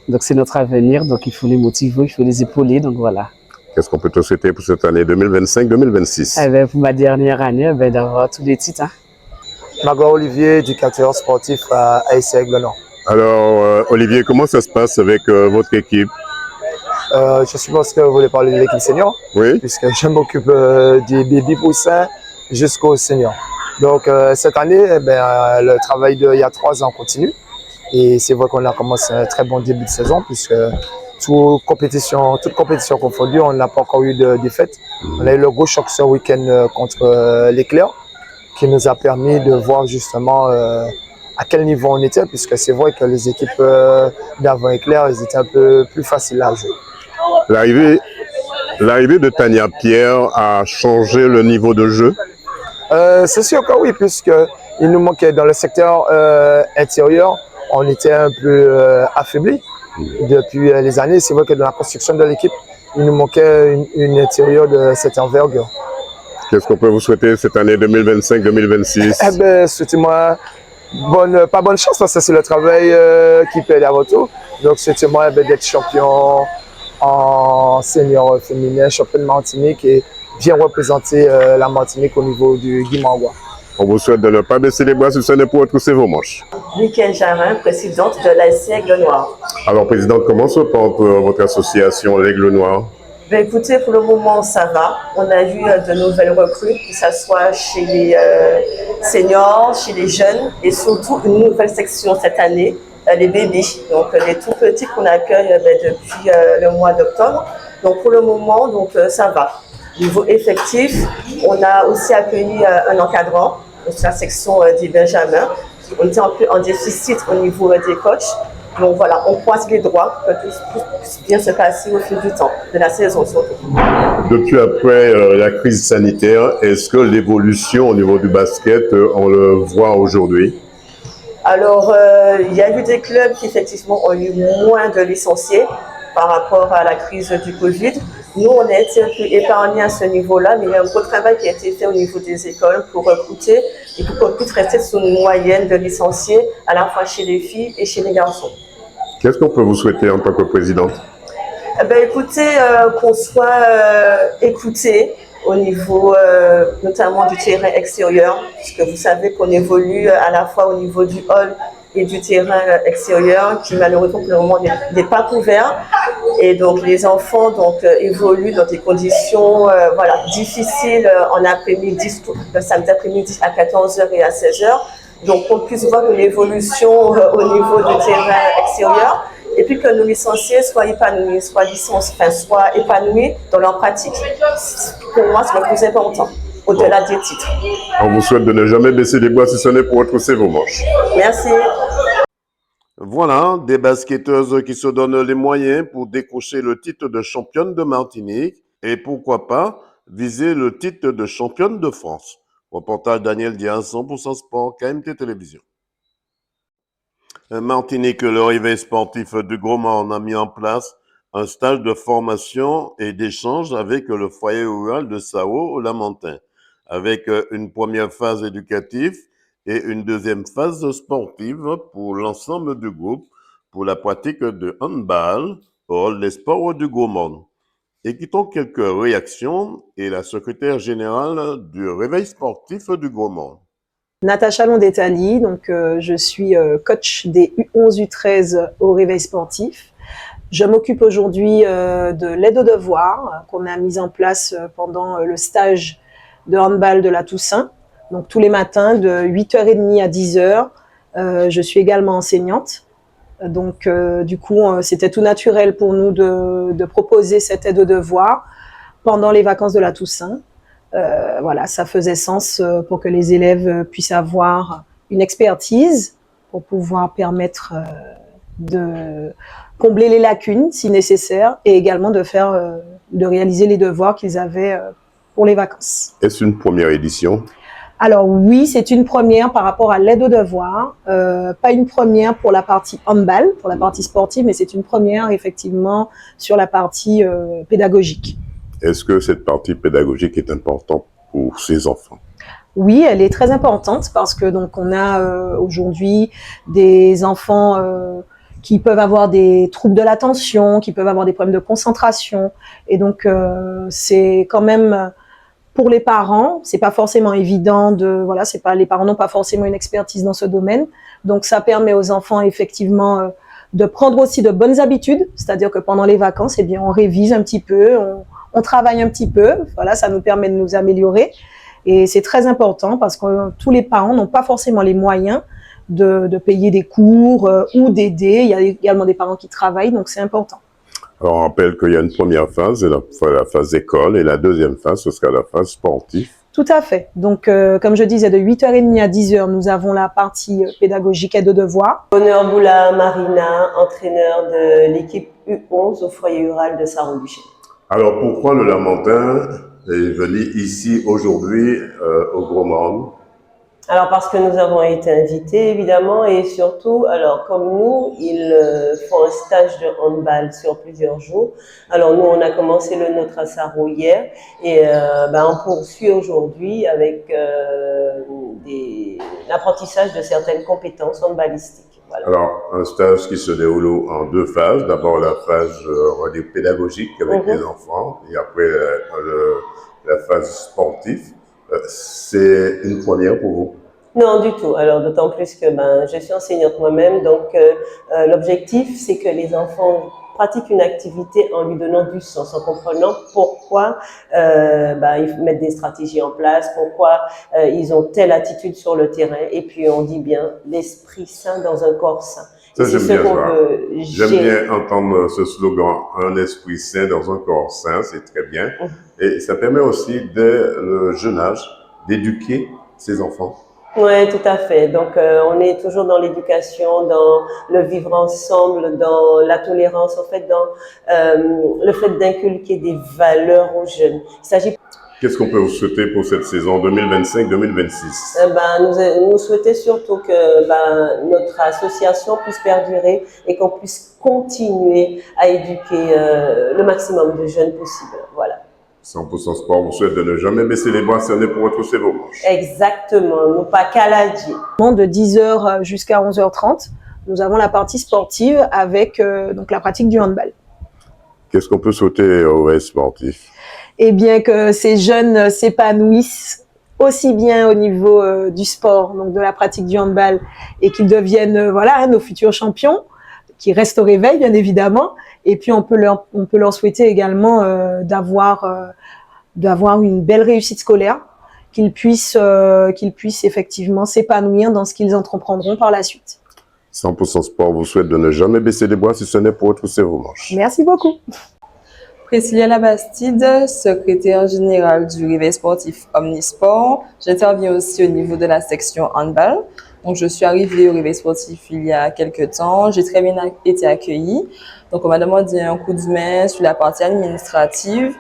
Donc c'est notre avenir, donc il faut les motiver, il faut les épauler, donc voilà. Qu'est-ce qu'on peut te souhaiter pour cette année 2025-2026? Eh ben, pour ma dernière année, ben, d'avoir tous les titres. Hein. Magloire Olivier, éducateur sportif à AS Aigle Noir. Alors, Olivier, comment ça se passe avec votre équipe? Je suppose que vous voulez parler de l'équipe senior. Oui. Puisque je m'occupe des bébés poussins jusqu'aux seniors. Donc, cette année, le travail d'il y a 3 ans continue. Et c'est vrai qu'on a commencé un très bon début de saison, puisque toute compétition confondue, on n'a pas encore eu de défaite. On a eu le gros choc ce week-end contre l'Éclair, qui nous a permis de voir justement à quel niveau on était, puisque c'est vrai que les équipes d'avant Éclair, elles étaient un peu plus faciles à jouer. L'arrivée de Tania Pierre a changé le niveau de jeu? C'est sûr que oui, puisqu'il nous manquait dans le secteur intérieur, on était un peu affaibli depuis les années. C'est vrai que dans la construction de l'équipe, il nous manquait une intérieur de cette envergure. Qu'est-ce qu'on peut vous souhaiter cette année 2025-2026? Eh bien, souhaitez-moi pas bonne chance, parce que c'est le travail qui paie avant tout. Donc, souhaitez-moi d'être champion en senior féminin, champion de Martinique et bien représenter la Martinique au niveau du Guimangwa. On vous souhaite de ne pas baisser les bras sur scène pour retrousser vos manches. Michael Jarin, présidente de l'AS Aigle Noir. Alors, présidente, comment se porte votre association l'Aigle Noir? Ben, écoutez, pour le moment, ça va. On a eu de nouvelles recrues, que ce soit chez les seniors, chez les jeunes, et surtout une nouvelle section cette année, les bébés, donc les tout petits qu'on accueille depuis le mois d'octobre. Donc pour le moment, ça va. Niveau effectif, on a aussi accueilli un encadrant, sur la section des Benjamins. On était un peu en déficit au niveau des coachs. Donc voilà, on croise les droits que tout puisse bien se passer au fil du temps, de la saison surtout. Depuis après la crise sanitaire, est-ce que l'évolution au niveau du basket, on le voit aujourd'hui? Alors, il y a eu des clubs qui effectivement ont eu moins de licenciés par rapport à la crise du Covid. Nous, on a été un peu épargnés à ce niveau-là, mais il y a un gros travail qui a été fait au niveau des écoles pour recruter et pour qu'on puisse rester sur une moyenne de licenciés à la fois chez les filles et chez les garçons. Qu'est-ce qu'on peut vous souhaiter en tant que présidente? Écoutez, qu'on soit écouté au niveau notamment du terrain extérieur, puisque vous savez qu'on évolue à la fois au niveau du hall et du terrain extérieur qui malheureusement pour le moment n'est pas couvert. Et donc les enfants évoluent dans des conditions difficiles en après-midi, le samedi après-midi à 14h et à 16h. Donc qu'on puisse voir une évolution au niveau du terrain extérieur et puis que nos licenciés soient épanouis, soient épanouis dans leur pratique. Pour moi, c'est le plus important, au-delà des titres. On vous souhaite de ne jamais baisser les bras si ce n'est pour retrousser vos manches. Merci. Voilà, des basketteuses qui se donnent les moyens pour décrocher le titre de championne de Martinique et pourquoi pas viser le titre de championne de France. Reportage Daniel Diaz, 100% Sport, KMT Télévision. Martinique, le réveil sportif du Gros Morne a mis en place un stage de formation et d'échange avec le foyer rural de Sao au Lamentin, avec une première phase éducative et une deuxième phase sportive pour l'ensemble du groupe pour la pratique de handball au hall des sports du Gros Morne. Écoutons quelques réactions et la secrétaire générale du réveil sportif du Gros Morne. Natacha Londetali, donc je suis coach des U11, U13 au réveil sportif. Je m'occupe aujourd'hui de l'aide aux devoirs qu'on a mise en place pendant le stage de handball de la Toussaint. Donc tous les matins de 8h30 à 10h. Je suis également enseignante. Donc, du coup, c'était tout naturel pour nous de proposer cette aide aux devoirs pendant les vacances de la Toussaint. Voilà, ça faisait sens pour que les élèves puissent avoir une expertise pour pouvoir permettre de combler les lacunes si nécessaire et également de réaliser les devoirs qu'ils avaient pour les vacances. Est-ce une première édition? Alors oui, c'est une première par rapport à l'aide aux devoirs, pas une première pour la partie handball, pour la partie sportive, mais c'est une première effectivement sur la partie pédagogique. Est-ce que cette partie pédagogique est importante pour ces enfants? Oui, elle est très importante parce que donc on a aujourd'hui des enfants qui peuvent avoir des troubles de l'attention, qui peuvent avoir des problèmes de concentration, et donc c'est quand même pour les parents, c'est pas forcément évident les parents n'ont pas forcément une expertise dans ce domaine, donc ça permet aux enfants effectivement de prendre aussi de bonnes habitudes, c'est-à-dire que pendant les vacances, eh bien on révise un petit peu, on travaille un petit peu, voilà, ça nous permet de nous améliorer. Et c'est très important parce que tous les parents n'ont pas forcément les moyens de payer des cours ou d'aider. Il y a également des parents qui travaillent, donc c'est important. Alors, on rappelle qu'il y a une première phase, la phase école, et la deuxième phase, ce sera la phase sportive. Tout à fait. Donc, comme je disais, de 8h30 à 10h, nous avons la partie pédagogique aide aux devoirs. Bonheur Boula Marina, entraîneur de l'équipe U11 au foyer rural de Saron-Buchet. Alors, pourquoi le Lamentin est venu ici aujourd'hui au Gros Monde? Alors parce que nous avons été invités évidemment et surtout, alors comme nous, ils font un stage de handball sur plusieurs jours. Alors nous, on a commencé le nôtre à Sarro hier et on poursuit aujourd'hui avec l'apprentissage de certaines compétences handballistiques. Voilà. Alors, un stage qui se déroule en deux phases. D'abord la phase pédagogique avec les enfants et après la phase sportive. C'est une première pour vous? Non, du tout. Alors, d'autant plus que je suis enseignante moi-même, donc l'objectif, c'est que les enfants pratiquent une activité en lui donnant du sens, en comprenant pourquoi ils mettent des stratégies en place, pourquoi ils ont telle attitude sur le terrain, et puis on dit bien l'esprit sain dans un corps sain. Ça, j'aime bien ça. J'aime bien entendre ce slogan, un esprit sain dans un corps sain, c'est très bien. Et ça permet aussi, dès le jeune âge, d'éduquer ses enfants. Oui, tout à fait. Donc, on est toujours dans l'éducation, dans le vivre ensemble, dans la tolérance, en fait, dans le fait d'inculquer des valeurs aux jeunes. Il s'agit. Qu'est-ce qu'on peut vous souhaiter pour cette saison 2025-2026? Nous souhaitons surtout que notre association puisse perdurer et qu'on puisse continuer à éduquer le maximum de jeunes possible. Voilà. 100% Sport vous souhaite de ne jamais baisser les bras si on est pour retrousser vos manches. Exactement, nous pas caladier. De 10h jusqu'à 11h30, nous avons la partie sportive avec donc la pratique du handball. Qu'est-ce qu'on peut souhaiter aux sportifs? Eh bien que ces jeunes s'épanouissent aussi bien au niveau du sport, donc de la pratique du handball, et qu'ils deviennent nos futurs champions, qui restent au réveil bien évidemment. Et puis on peut leur souhaiter également d'avoir une belle réussite scolaire, qu'ils puissent effectivement s'épanouir dans ce qu'ils entreprendront par la suite. 100% Sport vous souhaite de ne jamais baisser les bras si ce n'est pour retrousser vos manches. Merci beaucoup. Priscilla Labastide, secrétaire générale du réveil sportif Omnisport. J'interviens aussi au niveau de la section handball. Donc, je suis arrivée au réveil sportif il y a quelques temps. J'ai très bien été accueillie. Donc, on m'a demandé un coup de main sur la partie administrative.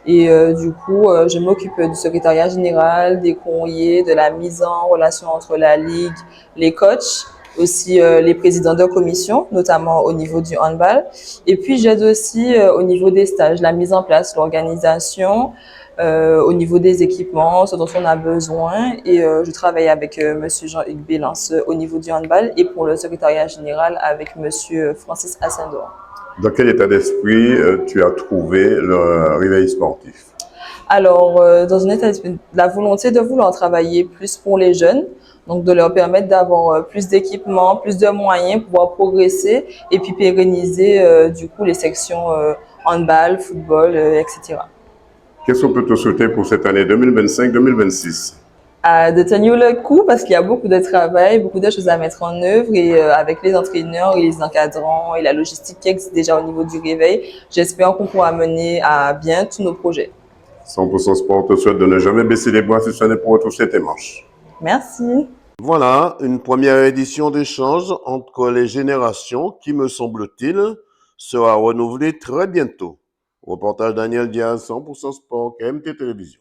Et du coup, je m'occupe du secrétariat général, des courriers, de la mise en relation entre la ligue, les coachs, aussi les présidents de commission, notamment au niveau du handball. Et puis, j'aide aussi au niveau des stages, la mise en place, l'organisation, au niveau des équipements, ce dont on a besoin. Et je travaille avec monsieur Jean-Hugues Bélance au niveau du handball et pour le secrétariat général avec monsieur Francis Assendor. Dans quel état d'esprit tu as trouvé le réveil sportif? Alors, dans un état d'esprit, la volonté de vouloir travailler plus pour les jeunes, donc de leur permettre d'avoir plus d'équipements, plus de moyens, pouvoir progresser et puis pérenniser du coup les sections handball, football, etc. Qu'est-ce qu'on peut te souhaiter pour cette année 2025-2026? De tenir le coup parce qu'il y a beaucoup de travail, beaucoup de choses à mettre en œuvre et avec les entraîneurs et les encadrants et la logistique qui existe déjà au niveau du réveil, j'espère qu'on pourra mener à bien tous nos projets. 100% Sport te souhaite de ne jamais baisser les bras si ce n'est pour retrousser tes manches. Merci. Voilà, une première édition d'échange entre les générations qui, me semble-t-il, sera renouvelée très bientôt. Reportage Daniel Diaz, 100% Sport, KMT Télévision.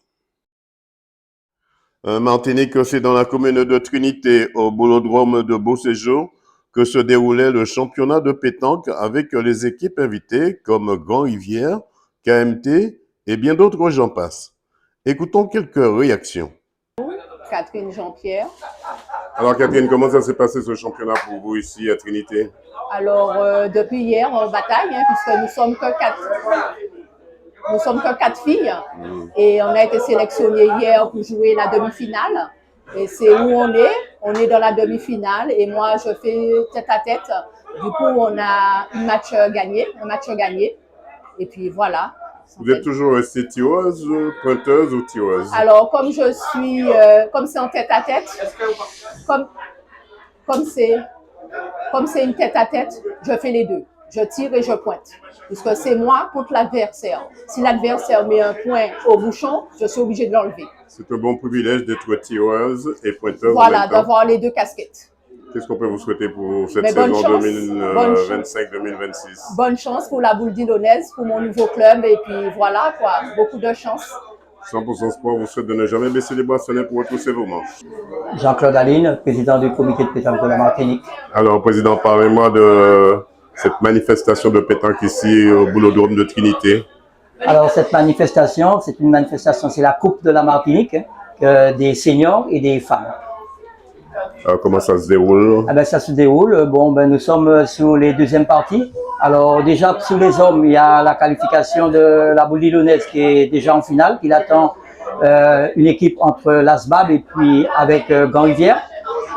Martinique, c'est dans la commune de Trinité, au boulodrome de Beauséjour, que se déroulait le championnat de pétanque avec les équipes invitées comme Grand Rivière, KMT et bien d'autres, j'en passe. Écoutons quelques réactions. Catherine Jean-Pierre. Alors Catherine, comment ça s'est passé ce championnat pour vous ici à Trinité? Alors depuis hier, on bataille, puisque nous sommes que 4. Nous sommes que 4 filles et on a été sélectionnés hier pour jouer la demi-finale. Et c'est où on est dans la demi-finale et moi je fais tête à tête. Du coup, on a un match gagné. Et puis voilà. Vous êtes toujours restée tireuse, pointeuse ou tireuse? Alors comme je suis, comme c'est en tête à tête, comme c'est une tête à tête, je fais les deux. Je tire et je pointe. Puisque c'est moi contre l'adversaire. Si l'adversaire met un point au bouchon, je suis obligée de l'enlever. C'est un bon privilège d'être tireuse et pointeur. Voilà, d'avoir les deux casquettes. Qu'est-ce qu'on peut vous souhaiter pour cette saison 2025-2026? Bonne chance pour la boule d'Ilonnaise, pour mon nouveau club. Et puis voilà, quoi, beaucoup de chance. 100% Sport vous souhaite de ne jamais baisser les bras, ce n'est pour retrousser vos manches. Jean-Claude Aline, président du comité de pétanque de la Martinique. Alors, président, parlez-moi de cette manifestation de pétanque ici au boulodrome de Trinité. Alors, cette manifestation, c'est la Coupe de la Martinique des seniors et des femmes. Alors, comment ça se déroule? Ça se déroule. Bon, nous sommes sur les deuxièmes parties. Alors, déjà, sur les hommes, il y a la qualification de la boule d'Ilonnaise qui est déjà en finale. Il attend une équipe entre l'ASBAB et puis avec Grand Rivière.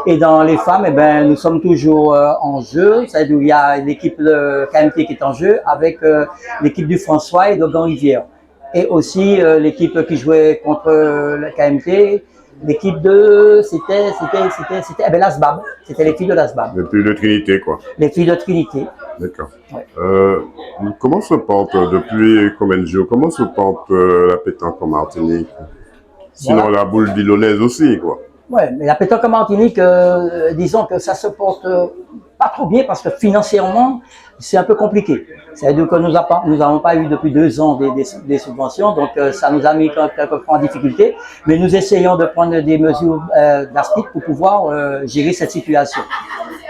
Et dans les femmes, nous sommes toujours en jeu. C'est-à-dire qu'il y a l'équipe de KMT qui est en jeu avec l'équipe du François et de Grand Rivière. Et aussi l'équipe qui jouait contre la KMT, l'équipe de... C'était l'ASBAB. C'était les filles de l'ASBAB. Les filles de Trinité, quoi. Les filles de Trinité. D'accord. Ouais. Comment se porte, depuis combien de jours, comment se porte la pétanque en Martinique? Sinon la boule d'Ilonnaise aussi, quoi. Ouais, mais la pétanque en Martinique, disons que ça se porte pas trop bien parce que financièrement, c'est un peu compliqué. C'est-à-dire que nous n'avons pas eu depuis 2 ans des subventions, donc ça nous a mis quelquefois en difficulté. Mais nous essayons de prendre des mesures drastiques pour pouvoir gérer cette situation.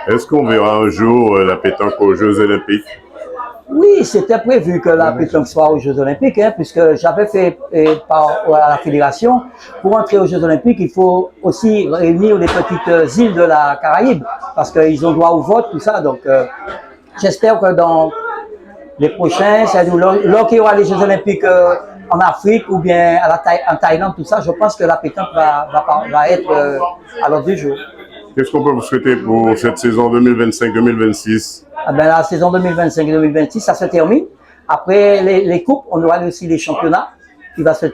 Est-ce qu'on verra un jour la pétanque aux Jeux Olympiques? Oui, c'était prévu que la pétanque soit aux Jeux Olympiques, puisque j'avais fait à la fédération, pour entrer aux Jeux Olympiques, il faut aussi réunir les petites îles de la Caraïbe, parce qu'ils ont droit au vote, tout ça. Donc, j'espère que dans les prochains, lors qu'il y aura les Jeux Olympiques en Afrique ou bien en Thaïlande, tout ça, je pense que la pétanque va être à l'ordre du jour. Qu'est-ce qu'on peut vous souhaiter pour cette saison 2025-2026? La saison 2025-2026, ça se termine. Après les coupes, on aura aussi les championnats qui va se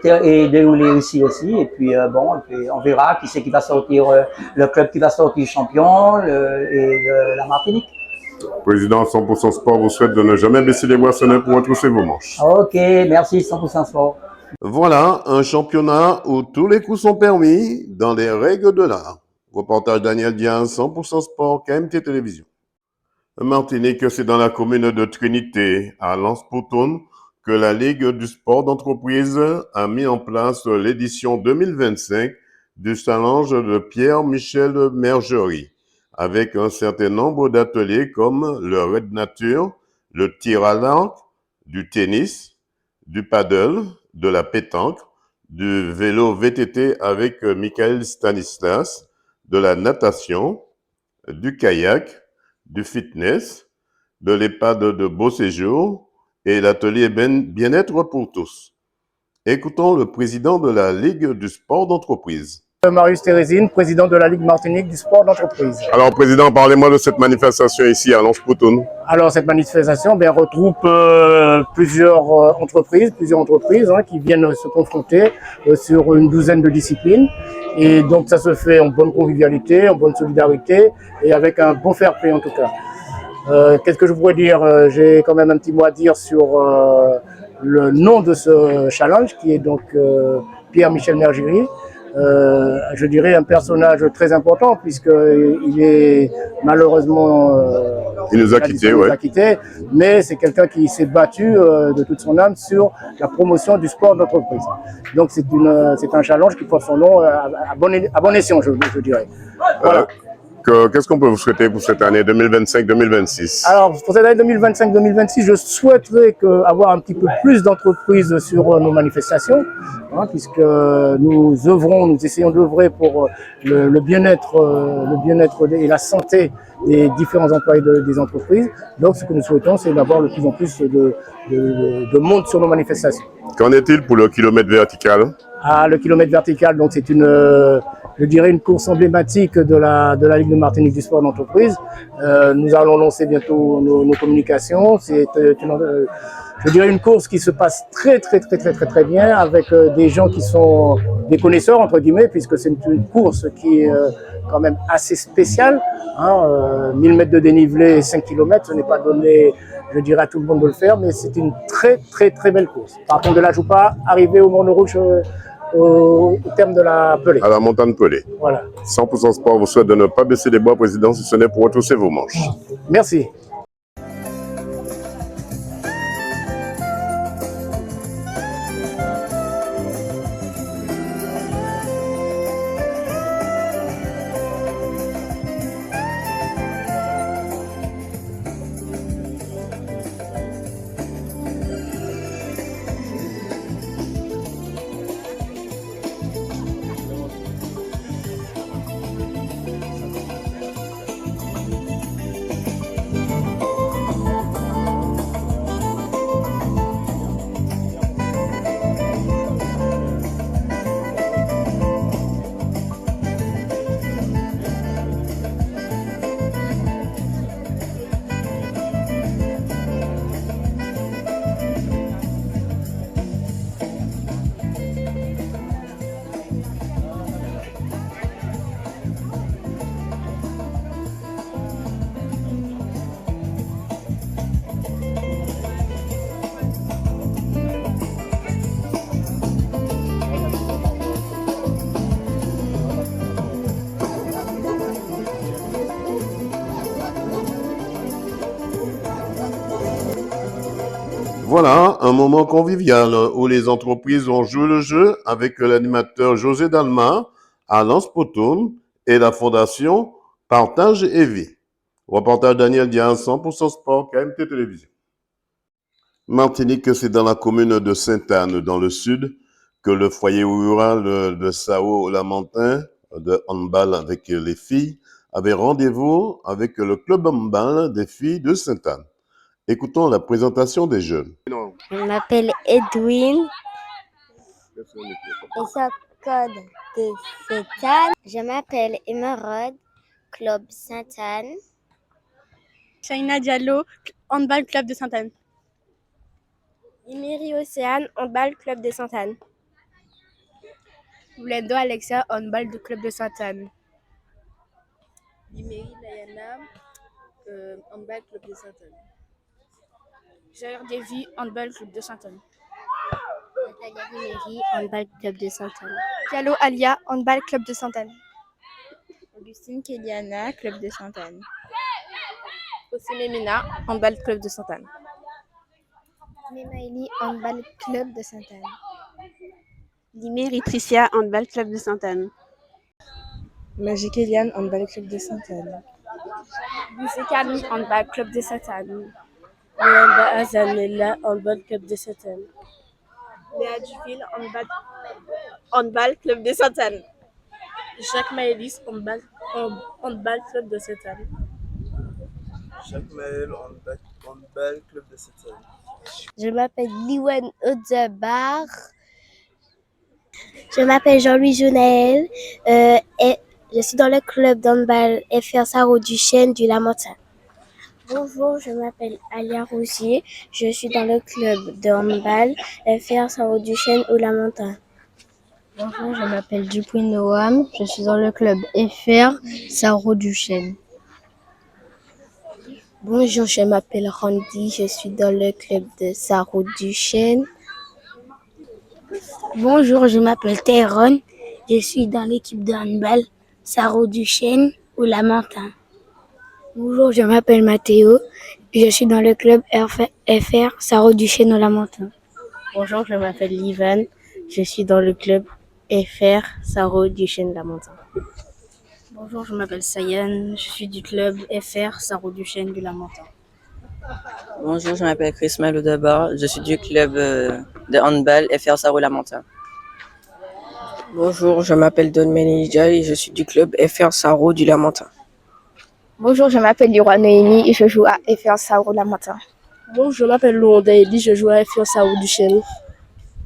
dérouler ici aussi. Et puis on verra qui c'est qui va sortir, le club qui va sortir champion la Martinique. Président 100% Sport vous souhaite de ne jamais baisser les bras, ce n'est pour retrousser vos manches. Ok, merci 100% Sport. Voilà, un championnat où tous les coups sont permis dans les règles de l'art. Reportage Daniel Diaz, 100% Sport, KMT Télévision. Martinique, c'est dans la commune de Trinité, à Lens-Poutonne, que la Ligue du sport d'entreprise a mis en place l'édition 2025 du challenge de Pierre-Michel Mergerie, avec un certain nombre d'ateliers comme le raid nature, le tir à l'arc, du tennis, du paddle, de la pétanque, du vélo VTT avec Michael Stanislas, de la natation, du kayak, du fitness, de l'EHPAD de Beauséjour et l'atelier bien-être pour tous. Écoutons le président de la Ligue du sport d'entreprise. Marius Thérésine, président de la Ligue Martinique du sport d'entreprise. Alors, président, parlez-moi de cette manifestation ici à Lens-Poutonne. Alors, cette manifestation regroupe plusieurs entreprises qui viennent se confronter sur une douzaine de disciplines. Et donc ça se fait en bonne convivialité, en bonne solidarité et avec un bon fair play en tout cas. Qu'est-ce que je pourrais dire? J'ai quand même un petit mot à dire sur le nom de ce challenge qui est donc Pierre-Michel Mergiry. Je dirais un personnage très important puisqu'il est malheureusement il nous a quittés, ouais. Mais c'est quelqu'un qui s'est battu de toute son âme sur la promotion du sport d'entreprise. Donc c'est un challenge qui porte son nom à bon escient, je dirais. Voilà. Qu'est-ce qu'on peut vous souhaiter pour cette année 2025-2026? Alors, pour cette année 2025-2026, je souhaiterais avoir un petit peu plus d'entreprises sur nos manifestations, hein, puisque nous essayons d'œuvrer pour le bien-être et la santé des différents employés des entreprises. Donc, ce que nous souhaitons, c'est d'avoir de plus en plus de monde sur nos manifestations. Qu'en est-il pour le kilomètre vertical? Le kilomètre vertical, donc c'est je dirais une course emblématique de la Ligue de Martinique du sport d'entreprise. Nous allons lancer bientôt nos communications. C'est je dirais une course qui se passe très bien avec des gens qui sont des connaisseurs entre guillemets, puisque c'est une course qui est quand même assez spéciale. 1000 mètres de dénivelé, 5 km, ce n'est pas donné, je dirais à tout le monde de le faire, mais c'est une très belle course. Par contre, de la Joupa, arriver au Morne Rouge au terme de la Pelée. À la montagne Pelée. Voilà. 100% Sport vous souhaite de ne pas baisser les bras, Président, si ce n'est pour retrousser vos manches. Merci. Voilà, un moment convivial où les entreprises ont joué le jeu avec l'animateur José Dalma, Alain Spotoun et la fondation Partage et Vie. Reportage Daniel Diaz, 100% Sport, KMT Télévision. Martinique, c'est dans la commune de Sainte-Anne, dans le sud, que le foyer rural de Sao-Lamentin, de handball avec les filles, avait rendez-vous avec le club handball des filles de Sainte-Anne. Écoutons la présentation des jeunes. Je m'appelle Edwin. Et c'est code de Sainte-Anne. Je m'appelle Emeraude, club Sainte-Anne. Shaina Diallo, handball club de Sainte-Anne. Imiri Océane, handball club de Sainte-Anne. Blendo Alexia, handball du club de Sainte-Anne. Imiri Layana, handball club de Sainte-Anne. Jair Devi, handball club de Sainte-Anne. Natalia Imiri, handball club de Sainte-Anne. Diallo Alia, handball club de Sainte-Anne. Augustine Kéliana, club de Sainte-Anne. Osime Mina, handball club de Sainte-Anne. Memaili, handball club de Sainte-Anne. Dimiri Tricia, handball club de Sainte-Anne. Magique Eliane, handball club de Sainte-Anne. Boussé-Camille, handball club de Sainte-Anne. Léanda Azanella, handball club de Sainte-Anne. Léa Duville, handball club de Sainte-Anne. Jacques Maëlys, handball club de Sainte-Anne. Jacques Maël, handball club de Sainte-Anne. Je m'appelle Liwen Odebar. Je m'appelle Jean-Louis Jonaël et je suis dans le club d'handball FR Sarro du Chêne du Lamentin. Bonjour, je m'appelle Alia Roussier. Je suis dans le club de handball FR Sarro du Chêne au Lamentin. Bonjour, je m'appelle Dupuis Noam, je suis dans le club FR Saro du Chêne. Bonjour, je m'appelle Randy, je suis dans le club de Saro du Chêne. Bonjour, je m'appelle Tyrone, je suis dans l'équipe de handball Saro du Chêne ou Lamentin. Bonjour, je m'appelle Mathéo, je suis dans le club FR Saro du Chêne ou Lamentin. Bonjour, je m'appelle Livan, je suis dans le club FR Saro du Chêne Lamentin. Bonjour, je m'appelle Sayan, je suis du club FR Saro du Chêne du Lamentin. Bonjour, je m'appelle Chris Maloudaba, je suis du club de handball FR Saro Lamentin. Bonjour, je m'appelle Don Menija et je suis du club FR Saro du Lamentin. Bonjour, je m'appelle Leroy Noémie et je joue à FR Saro Lamentin. Bonjour, je m'appelle Louanda Eli, je joue à FR Saro du Chêne.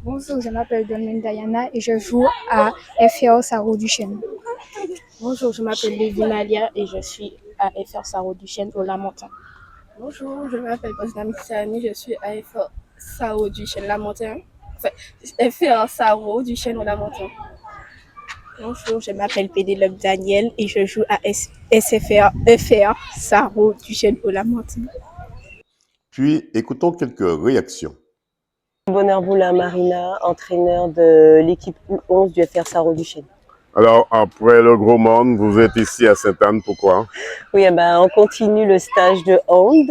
Bonjour, je m'appelle Dolmen Diana et je joue à FR Saro du Chêne. Bonjour, je m'appelle Lévi Malia et je suis à FR Saro du Chêne au Lamentin. Bonjour, je m'appelle Bosnami Sani, je suis à FR Saro du Chêne Lamentin. Enfin, FR Saro du Chêne au Lamentin. Bonjour, je m'appelle Pénélope Daniel et je joue à FR Saro du Chêne au Lamentin. Puis, écoutons quelques réactions. Bonheur-Boula Marina, entraîneur de l'équipe U11 du FR Saro du Chêne. Alors, après le gros monde, vous êtes ici à Sainte-Anne, pourquoi? Oui, on continue le stage de hand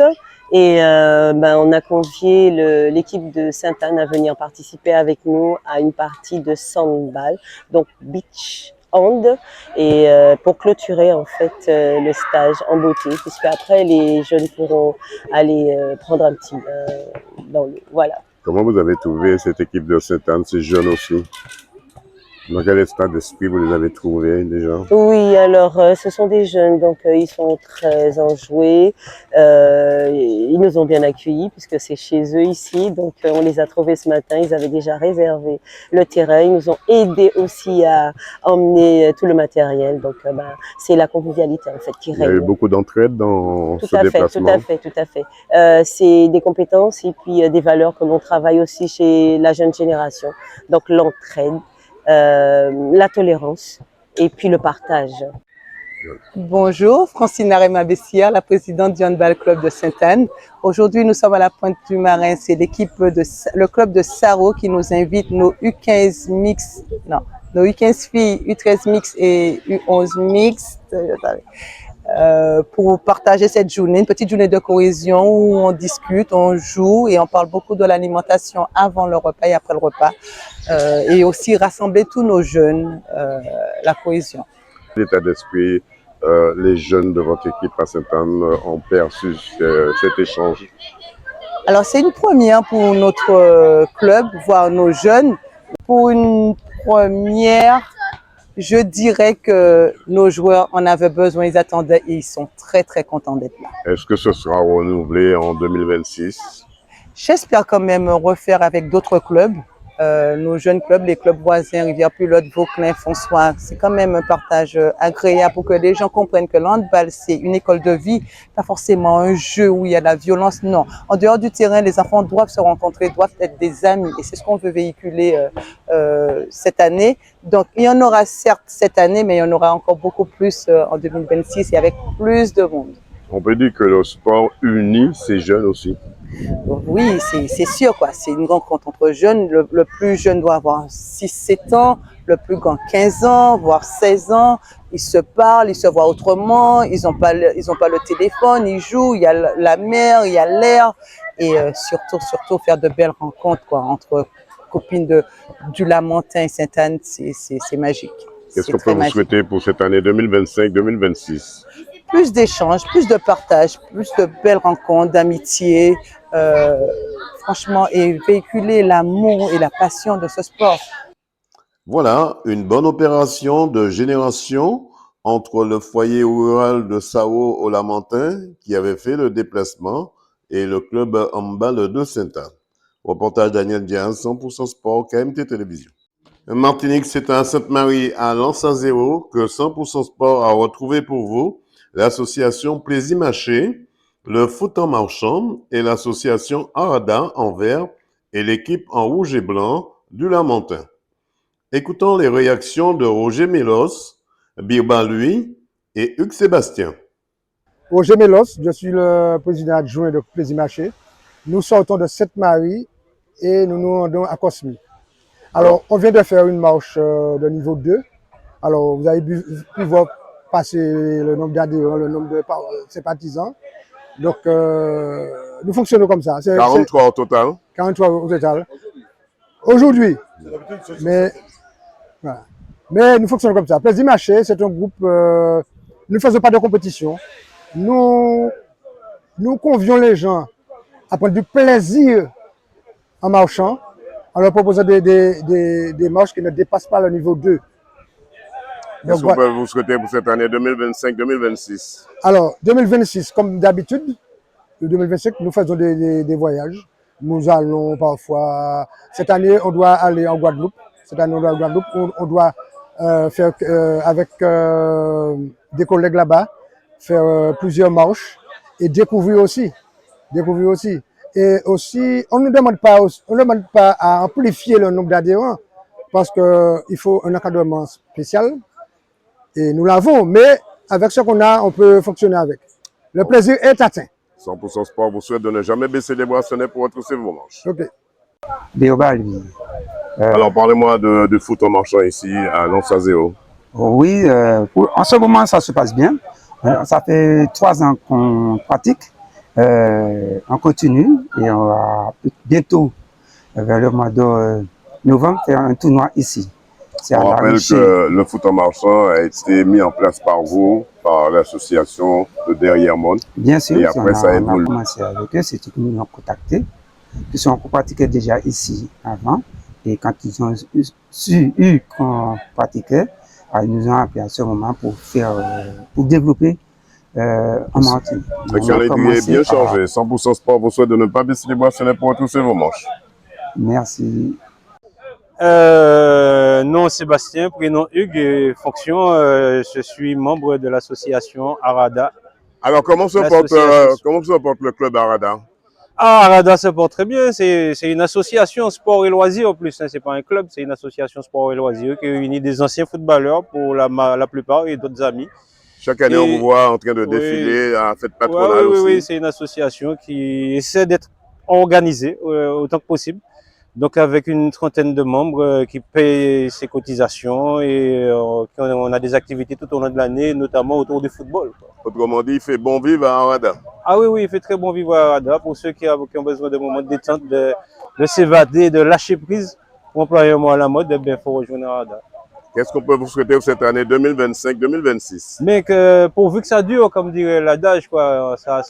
et on a convié l'équipe de Sainte-Anne à venir participer avec nous à une partie de sandball, donc beach hand, et pour clôturer en fait le stage en beauté, puisque après les jeunes pourront aller prendre un petit bain dans l'eau. Voilà. Comment vous avez trouvé cette équipe de Sainte-Anne, ces jeunes aussi? Dans quel état d'esprit vous les avez trouvés déjà? Oui, alors ce sont des jeunes, donc ils sont très enjoués. Ils nous ont bien accueillis puisque c'est chez eux ici. Donc on les a trouvés ce matin, ils avaient déjà réservé le terrain. Ils nous ont aidés aussi à emmener tout le matériel. Donc c'est la convivialité en fait qui règne. Il y a eu beaucoup d'entraide dans ce déplacement. Tout à fait. C'est des compétences et puis des valeurs que l'on travaille aussi chez la jeune génération. Donc l'entraide. La tolérance et puis le partage. Bonjour, Francine Arema Bessia, la présidente du Handball Club de Sainte-Anne. Aujourd'hui, nous sommes à la Pointe du Marin. C'est le club de Saro qui nous invite nos U15 mix, nos U15 filles, U13 mix et U11 mixtes. Pour partager cette journée, une petite journée de cohésion où on discute, on joue et on parle beaucoup de l'alimentation avant le repas et après le repas, et aussi rassembler tous nos jeunes, la cohésion. L'état d'esprit, les jeunes de votre équipe à Sainte-Anne ont perçu cet échange? Alors c'est une première pour notre club, voire nos jeunes. Pour une première, je dirais que nos joueurs en avaient besoin, ils attendaient et ils sont très très contents d'être là. Est-ce que ce sera renouvelé en 2026? J'espère quand même refaire avec d'autres clubs, nos jeunes clubs, les clubs voisins, Rivière-Pilote, Vauclin, François. C'est quand même un partage agréable pour que les gens comprennent que l'handball, c'est une école de vie, pas forcément un jeu où il y a de la violence, non. En dehors du terrain, les enfants doivent se rencontrer, doivent être des amis et c'est ce qu'on veut véhiculer cette année. Donc, il y en aura certes cette année, mais il y en aura encore beaucoup plus en 2026 et avec plus de monde. On peut dire que le sport unit ces jeunes aussi. Oui, c'est sûr, quoi. C'est une rencontre entre jeunes. Le plus jeune doit avoir 6-7 ans, le plus grand 15 ans, voire 16 ans. Ils se parlent, ils se voient autrement, ils n'ont pas le téléphone, ils jouent, il y a la mer, il y a l'air. Et surtout faire de belles rencontres, quoi, entre copines du Lamentin et Sainte-Anne, c'est magique. Qu'est-ce qu'on peut vous souhaiter pour cette année 2025-2026? Plus d'échanges, plus de partage, plus de belles rencontres, d'amitié, franchement, et véhiculer l'amour et la passion de ce sport. Voilà, une bonne opération de génération entre le foyer rural de Sao au Lamentin, qui avait fait le déplacement, et le club handball de Sainte-Anne. Reportage Daniel Diaz, 100% Sport, KMT Télévision. Martinique, c'est à Sainte-Marie, à Lens-à-Zéro, que 100% Sport a retrouvé pour vous l'association Plaisir Maché, le foot en marchand et l'association Arada en vert et l'équipe en rouge et blanc du Lamentin. Écoutons les réactions de Roger Mélos, Birba Louis et Hugues Sébastien. Roger Mélos, je suis le président adjoint de Plaisir Marché. Nous sortons de Sainte-Marie et nous nous rendons à Cosmy. Alors, on vient de faire une marche de niveau 2. Alors, vous avez pu voir passer le nombre d'adhérents, le nombre de sympathisants. Donc, nous fonctionnons comme ça. 43 au total. 43 au total. Aujourd'hui, mais, voilà. Mais nous fonctionnons comme ça. Plaisir Marché, c'est un groupe, nous ne faisons pas de compétition. Nous convions les gens à prendre du plaisir en marchant, en leur proposant des marches qui ne dépassent pas le niveau 2. Qu'est-ce que vous souhaitez pour cette année 2025-2026? Alors, 2026, comme d'habitude, 2025, nous faisons des voyages. Nous allons parfois... Cette année, on doit aller en Guadeloupe. On doit faire avec des collègues là-bas, faire plusieurs marches et découvrir aussi. Et aussi, on ne demande pas à amplifier le nombre d'adhérents parce qu'il faut un encadrement spécial. Et nous l'avons, mais avec ce qu'on a, on peut fonctionner avec. Le plaisir est atteint. 100% Sport vous souhaite de ne jamais baisser les bras, ce n'est pour retrousser vos manches. Ok. Alors parlez-moi de foot en marchant ici à Lons-Azéo. Oui, en ce moment ça se passe bien. Ça fait 3 ans qu'on pratique, on continue et on va bientôt, vers le mois de novembre, faire un tournoi ici. On rappelle que le foot en marchant a été mis en place par vous, par l'association de Derrière Monde. Bien sûr, et après ça évolue. On a commencé avec eux, c'est eux qui nous ont contactés, qui sont pratiqués déjà ici avant. Et quand ils ont eu qu'on pratiquait, ils nous ont appelé à ce moment pour développer en Martinique. Le calendrier est bien changé. 100% Sport vous souhaite de ne pas baisser les bras, ce n'est pour retrousser vos manches. Merci. Nom Sébastien, prénom Hugues, fonction, je suis membre de l'association Arada. Alors comment se porte le club Arada? Arada se porte très bien, c'est une association sport et loisirs en plus, hein. C'est pas un club, c'est une association sport et loisirs qui réunit des anciens footballeurs pour la plupart et d'autres amis. Chaque année on vous voit en train de défiler à Fête Patronale aussi. Oui, c'est une association qui essaie d'être organisée autant que possible. Donc avec une trentaine de membres qui payent ses cotisations et on a des activités tout au long de l'année, notamment autour du football. Autrement dit, il fait bon vivre à Arada. Ah oui, il fait très bon vivre à Arada. Pour ceux qui ont besoin de moments de détente, de s'évader, de lâcher prise, pour employer un mot à la mode, il faut rejoindre Arada. Qu'est-ce qu'on peut vous souhaiter pour cette année 2025-2026? Mais que pourvu que ça dure, comme dirait l'adage, quoi, ça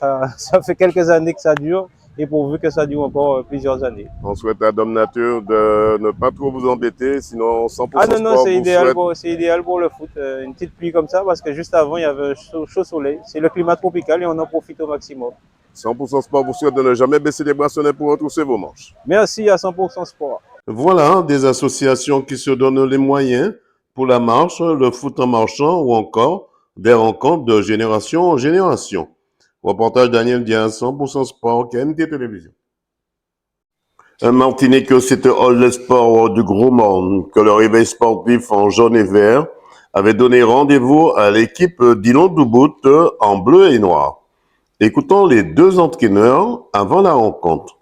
fait quelques années que ça dure. Et pourvu que ça dure encore plusieurs années. On souhaite à Dom Nature de ne pas trop vous embêter, sinon 100% Ah non, Sport c'est idéal pour le foot. Une petite pluie comme ça, parce que juste avant, il y avait un chaud soleil. C'est le climat tropical et on en profite au maximum. 100% Sport vous souhaite de ne jamais baisser les bras, ce n'est pour retrousser vos manches. Merci à 100% Sport. Voilà, des associations qui se donnent les moyens pour la marche, le foot en marchant ou encore des rencontres de génération en génération. Reportage Daniel Diaz, 100% Sport, KMT Télévision. Un Martinique, c'était All le Sport du Gros Monde, que le réveil sportif en jaune et vert avait donné rendez-vous à l'équipe d'Ilon Doubout en bleu et noir. Écoutons les 2 entraîneurs avant la rencontre.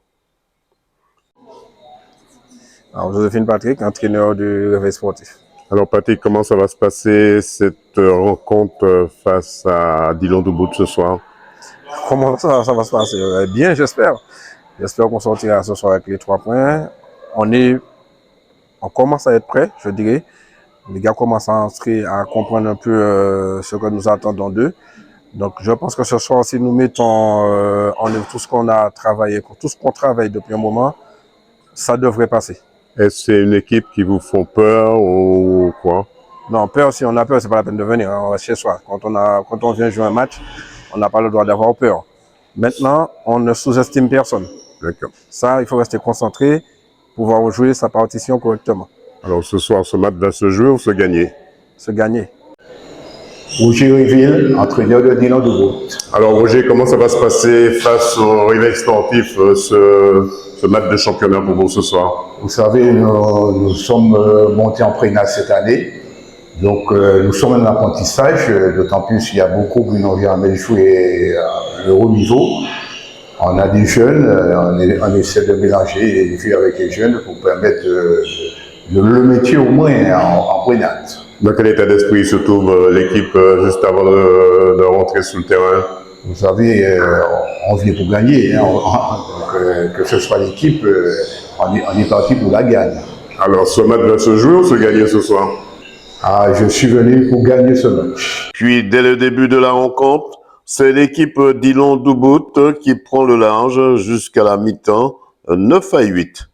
Alors, Joséphine Patrick, entraîneur du réveil sportif. Alors Patrick, comment ça va se passer cette rencontre face à Dillon Doubout ce soir? Comment ça va se passer? Bien, j'espère. J'espère qu'on sortira ce soir avec les 3 points. On commence à être prêts, je dirais. Les gars commencent à comprendre un peu ce que nous attendons d'eux. Donc je pense que ce soir, si nous mettons en œuvre tout ce qu'on a travaillé, tout ce qu'on travaille depuis un moment, ça devrait passer. Est-ce que c'est une équipe qui vous font peur ou quoi? Non, peur, si on a peur, c'est pas la peine de venir. On reste chez soi. Quand on vient jouer un match, on n'a pas le droit d'avoir peur. Maintenant, on ne sous-estime personne. D'accord. Ça, il faut rester concentré, pouvoir jouer sa partition correctement. Alors ce soir, ce match va se jouer ou se gagner? Se gagner. Roger Riville, entraîneur de Dinan Dubout. Alors Roger, comment ça va se passer face au réveil sportif, ce match de championnat pour vous ce soir? Vous savez, nous sommes montés en prénat cette année, donc nous sommes en apprentissage, d'autant plus qu'il y a beaucoup qui n'ont jamais joué à le haut niveau. On a des jeunes, on essaie de mélanger les filles avec les jeunes pour permettre le métier au moins en prénat. Dans quel état d'esprit se trouve l'équipe juste avant de rentrer sur le terrain? Vous savez, on vient pour gagner. Hein. Donc, que ce soit l'équipe, on est parti pour la gagne. Alors, ce match va se jouer ou se gagner ce soir? Ah, je suis venu pour gagner ce match. Puis, dès le début de la rencontre, c'est l'équipe d'Ilon Dubout qui prend le large jusqu'à la mi-temps, 9-8.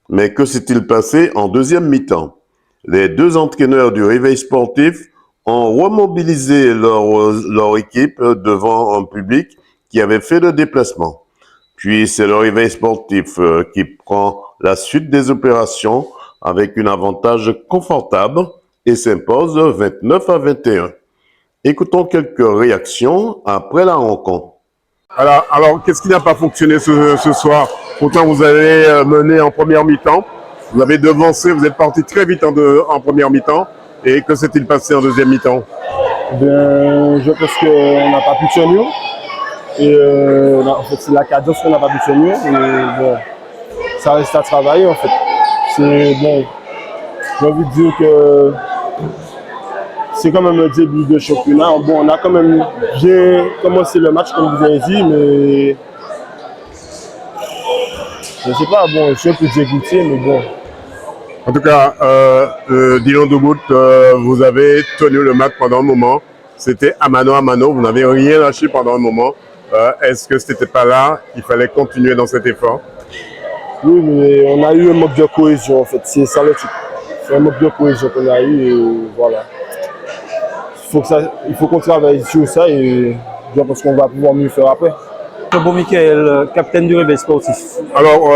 Mais que s'est-il passé en deuxième mi-temps? Les deux entraîneurs du réveil sportif ont remobilisé leur équipe devant un public qui avait fait le déplacement. Puis c'est le réveil sportif qui prend la suite des opérations avec un avantage confortable et s'impose 29-21. Écoutons quelques réactions après la rencontre. Alors qu'est-ce qui n'a pas fonctionné ce soir? Pourtant, vous avez mené en première mi-temps. Vous avez devancé, vous êtes parti très vite en première mi-temps. Et que s'est-il passé en deuxième mi-temps? Je pense qu'on n'a pas pu tenir. Et en fait, c'est la cadence qu'on n'a pas pu tenir. Et bon, ça reste à travailler en fait. C'est bon, j'ai envie de dire que c'est quand même le début de championnat. Bon, on a quand même bien commencé le match comme vous avez dit, mais je ne sais pas, bon, je suis un peu dégoûté, mais bon. En tout cas, Dinan Dubout, vous avez tenu le match pendant un moment. C'était à mano, vous n'avez rien lâché pendant un moment. Est-ce que ce n'était pas là qu'il fallait continuer dans cet effort? Oui, mais on a eu un manque de cohésion en fait, c'est ça le truc. C'est un manque de cohésion qu'on a eu et voilà. Il faut qu'on travaille sur ça et je pense qu'on va pouvoir mieux faire après. Bon Michael, capitaine du réveil sportif. Alors,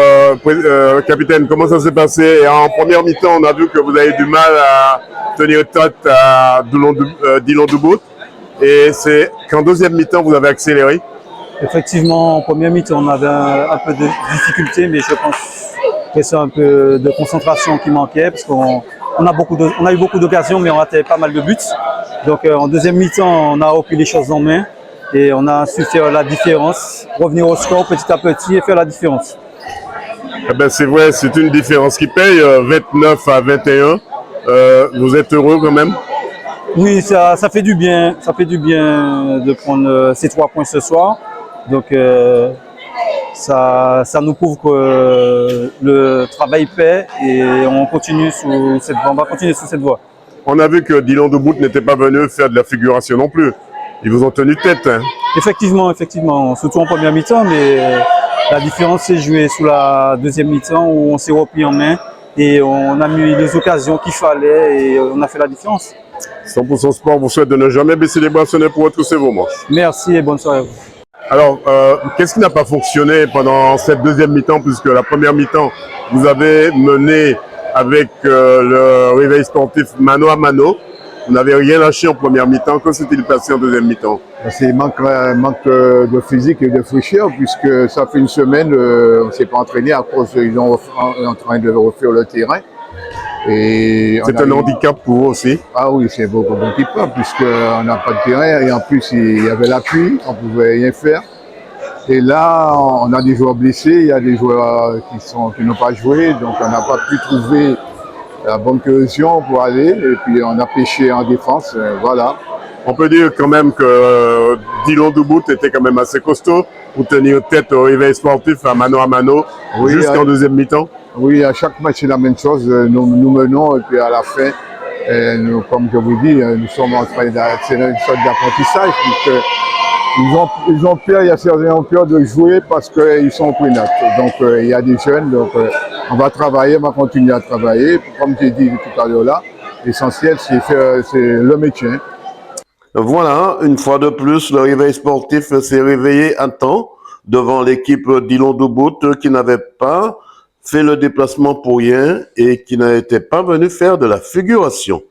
capitaine, comment ça s'est passé? En première mi-temps, on a vu que vous avez du mal à tenir tête à Dinan Dubout. Et c'est qu'en deuxième mi-temps, vous avez accéléré? Effectivement, en première mi-temps, on avait un peu de difficulté, mais je pense que c'est un peu de concentration qui manquait, parce qu'on a eu beaucoup d'occasions, mais on ratait pas mal de buts. Donc en deuxième mi-temps, on a repris les choses en main. Et on a su faire la différence, revenir au score petit à petit et faire la différence. Eh ben c'est vrai, c'est une différence qui paye, 29-21. Vous êtes heureux quand même? Oui, ça fait du bien. Ça fait du bien de prendre ces 3 points ce soir. Donc ça nous prouve que le travail paie et on continue on va continuer sur cette voie. On a vu que Dinan Dubout n'était pas venu faire de la figuration non plus. Ils vous ont tenu tête. Hein. Effectivement, surtout en première mi-temps, mais la différence s'est jouée sous la deuxième mi-temps où on s'est repris en main et on a mis les occasions qu'il fallait et on a fait la différence. 100% Sport vous souhaite de ne jamais baisser les bras, ce n'est pour retrousser vos manches. Merci et bonne soirée à vous. Alors, qu'est-ce qui n'a pas fonctionné pendant cette deuxième mi-temps, puisque la première mi-temps, vous avez mené avec le réveil sportif mano à mano. Vous n'avez rien lâché en première mi-temps. Que s'est-il passé en deuxième mi-temps? C'est manque de physique et de fraîcheur, puisque ça fait une semaine, on ne s'est pas entraîné à cause qu'ils sont en train de refaire le terrain. C'est un handicap pour vous aussi? Ah oui, c'est beaucoup handicap, puisqu'on n'a pas de terrain et en plus il y avait la pluie, on ne pouvait rien faire. Et là, on a des joueurs blessés, il y a des joueurs qui n'ont pas joué, donc on n'a pas pu trouver la bonne cohésion pour aller, et puis on a pêché en défense, voilà. On peut dire quand même que Dinan Dubout était quand même assez costaud pour tenir tête au réveil sportif à mano, oui, jusqu'en deuxième mi-temps. Oui, à chaque match c'est la même chose, nous menons et puis à la fin, comme je vous dis, nous sommes en train c'est une sorte d'apprentissage, puisque ils ont peur, il y a certains qui ont peur de jouer parce qu'ils sont prénates. Donc il y a des jeunes, donc on va travailler, on va continuer à travailler. Comme j'ai dit tout à l'heure là, l'essentiel c'est le métier. Voilà, une fois de plus, le réveil sportif s'est réveillé à temps devant l'équipe d'Ilon Dubout qui n'avait pas fait le déplacement pour rien et qui n'était pas venu faire de la figuration.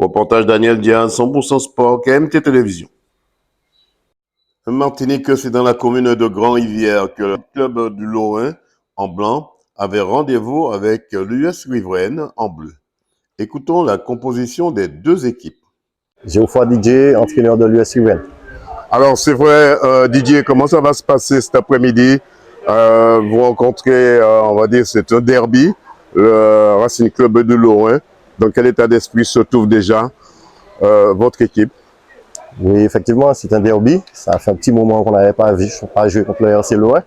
Reportage Daniel Diaz, 100% Sport, KMT Télévision. Martinique, c'est dans la commune de Grand-Rivière que le club du Lorrain, en blanc, avait rendez-vous avec l'US Riveraine, en bleu. Écoutons la composition des deux équipes. Geoffroy Didier, entraîneur de l'US Riveraine. Alors c'est vrai, Didier, comment ça va se passer cet après-midi? Vous rencontrez, on va dire, c'est un derby, le Racing Club du Lorrain. Dans quel état d'esprit se trouve déjà votre équipe? Oui, effectivement, c'est un derby. Ça fait un petit moment qu'on n'avait pas joué contre le RC Lorrain.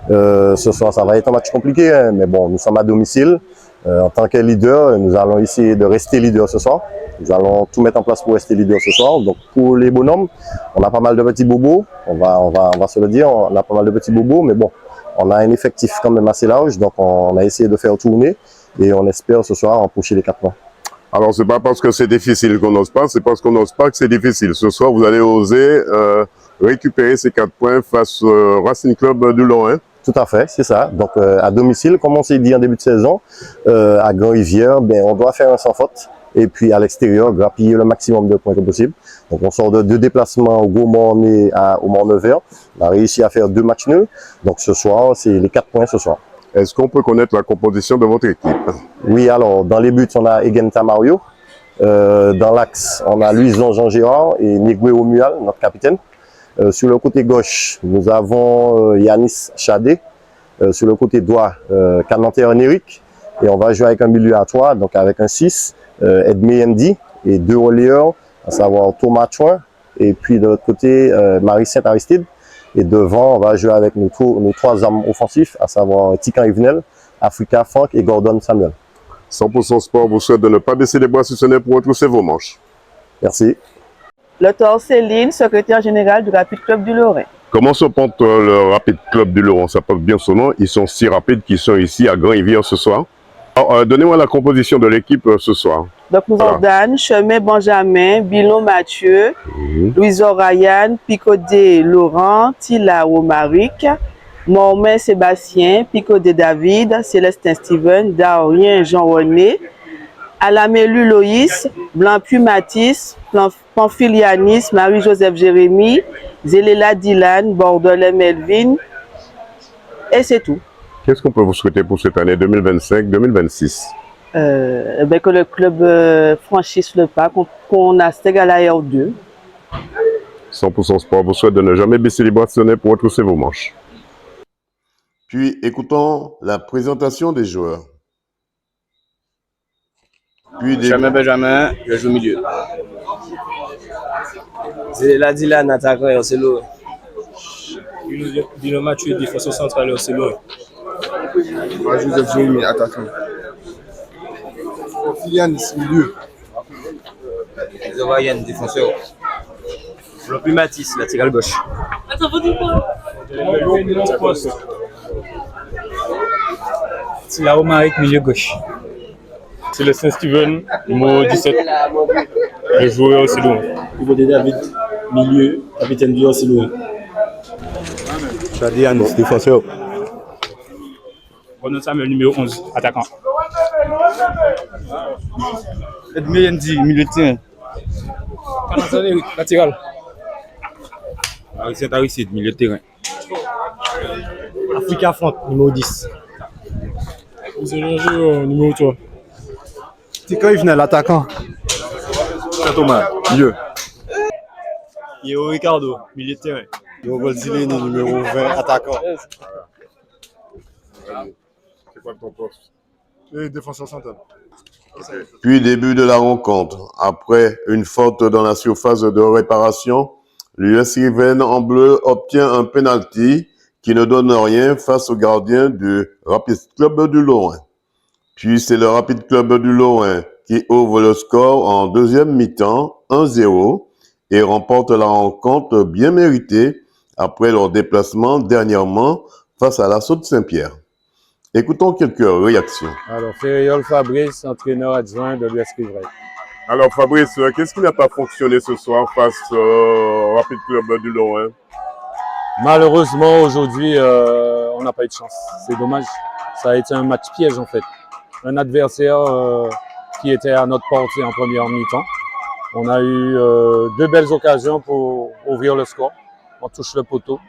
Ce soir, ça va être un match compliqué, hein, mais bon, nous sommes à domicile. En tant que leader, nous allons essayer de rester leader ce soir. Nous allons tout mettre en place pour rester leader ce soir. Donc pour les bonhommes, on a pas mal de petits bobos. On va se le dire, on a pas mal de petits bobos, mais bon, on a un effectif quand même assez large. Donc on a essayé de faire tourner et on espère ce soir empocher les 4 points. Alors c'est pas parce que c'est difficile qu'on n'ose pas, c'est parce qu'on n'ose pas que c'est difficile. Ce soir, vous allez oser récupérer ces 4 points face au Racing Club du Lorrain. Tout à fait, c'est ça. Donc à domicile, comme on s'est dit en début de saison, à Grand-Rivière, ben, on doit faire un sans faute. Et puis à l'extérieur, grappiller le maximum de points que possible. Donc on sort de 2 déplacements au Gaumont et au Mont-Nevers. On a réussi à faire 2 matchs nuls. Donc ce soir, c'est les 4 points ce soir. Est-ce qu'on peut connaître la composition de votre équipe? Oui, alors dans les buts, on a Egenta Mario. Dans l'axe, on a Luison Jean-Gérard et Nigwe Omual, notre capitaine. Sur le côté gauche, nous avons Yanis Chadé. Sur le côté droit, Cananter Néric. Et on va jouer avec un milieu à 3, donc avec un 6, Edmé Mdi et 2 relayeurs, à savoir Thomas Chouin. Et puis de l'autre côté, Marie Saint-Aristide. Et devant, on va jouer avec nos 3 hommes offensifs, à savoir Tikan Yvenel, Africa Frank et Gordon Samuel. 100% Sport vous souhaite de ne pas baisser les bras si ce n'est pour retrousser vos manches. Merci. Dr Céline, secrétaire générale du Rapid Club du Lorrain. Comment se porte le Rapid Club du Lorrain? Ça porte bien son nom. Ils sont si rapides qu'ils sont ici à Grand-Rivière ce soir. Donnez-moi la composition de l'équipe ce soir. Donc nous avons Dan, Chemin Benjamin, Bilon Mathieu, Louison Ryan, Picodé Laurent, Tila Romaric, Mormain Sébastien, Picodé David, Célestin Steven, Darien Jean-René, Alamelu Loïs, Blanc-Pu Mathis, Pamphilianis, Marie-Joseph Jérémy, Zéléla Dylan, Bordelais Melvin, et c'est tout. Qu'est-ce qu'on peut vous souhaiter pour cette année 2025-2026? Que le club franchisse le pas, qu'on accède à la R2. 100% Sport vous souhaite de ne jamais baisser les bras de sonner pour retrousser vos manches. Puis écoutons la présentation des joueurs. Chemin Benjamin, je joue au milieu. Zéléla Dylan, attaquant et Ocelo. Bilon Mathieu, défenseur central et Ocelo. Joseph Jérémy, attaquant. Pamphilianis, milieu. Ryan, défenseur. Blanc-Pu Mathis, latéral gauche. Attends, vous dites quoi? Tila Romaric, milieu gauche. Célestin Steven, numéro 17. Je joue au Ocelo. Picodé David, milieu, capitaine du Ocelo. Chadian, défenseur. Gordon Samuel, numéro 11, attaquant. Edmé Ndi, milieu de terrain. Cananter latéral. Marie Saint-Aristide, milieu de terrain. Africa Frank, numéro 10. Numéro 3. Tikan Yvenel, attaquant. Thomas, milieu. Yeo Ricardo, milieu de terrain. Yogol Zileni, numéro 20, attaquant. C'est quoi ton poste? Et défenseur central. Puis début de la rencontre. Après une faute dans la surface de réparation, l'US Riveraine en bleu obtient un penalty qui ne donne rien face au gardien du Rapid Club du Lorrain. Puis c'est le Rapid Club du Lorrain qui ouvre le score en deuxième mi-temps, 1-0, et remporte la rencontre bien méritée après leur déplacement dernièrement face à l'Assaut de Saint-Pierre. Écoutons quelques réactions. Alors, Ferriol Fabrice, entraîneur adjoint de l'US Riveraine. Alors Fabrice, qu'est-ce qui n'a pas fonctionné ce soir face au Rapid Club du Lorrain? Malheureusement, aujourd'hui, on n'a pas eu de chance. C'est dommage. Ça a été un match piège en fait. Un adversaire qui était à notre portée en première mi-temps. On a eu 2 belles occasions pour ouvrir le score. On touche le poteau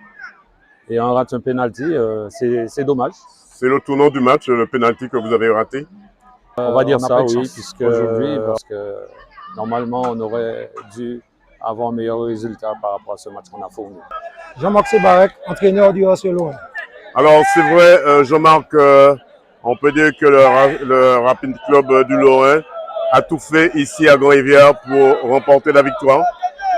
et on rate un penalty. C'est dommage. C'est le tournant du match, le penalty que vous avez raté? On va dire on n'a ça, pas de oui, chance puisque aujourd'hui, parce que normalement on aurait dû avoir un meilleur résultat par rapport à ce match qu'on a fourni. Jean-Marc Sebarek, entraîneur du HC Lorrain. Alors c'est vrai, Jean-Marc, on peut dire que le Rapid Club du Lorrain a tout fait ici à Grand-Rivière pour remporter la victoire.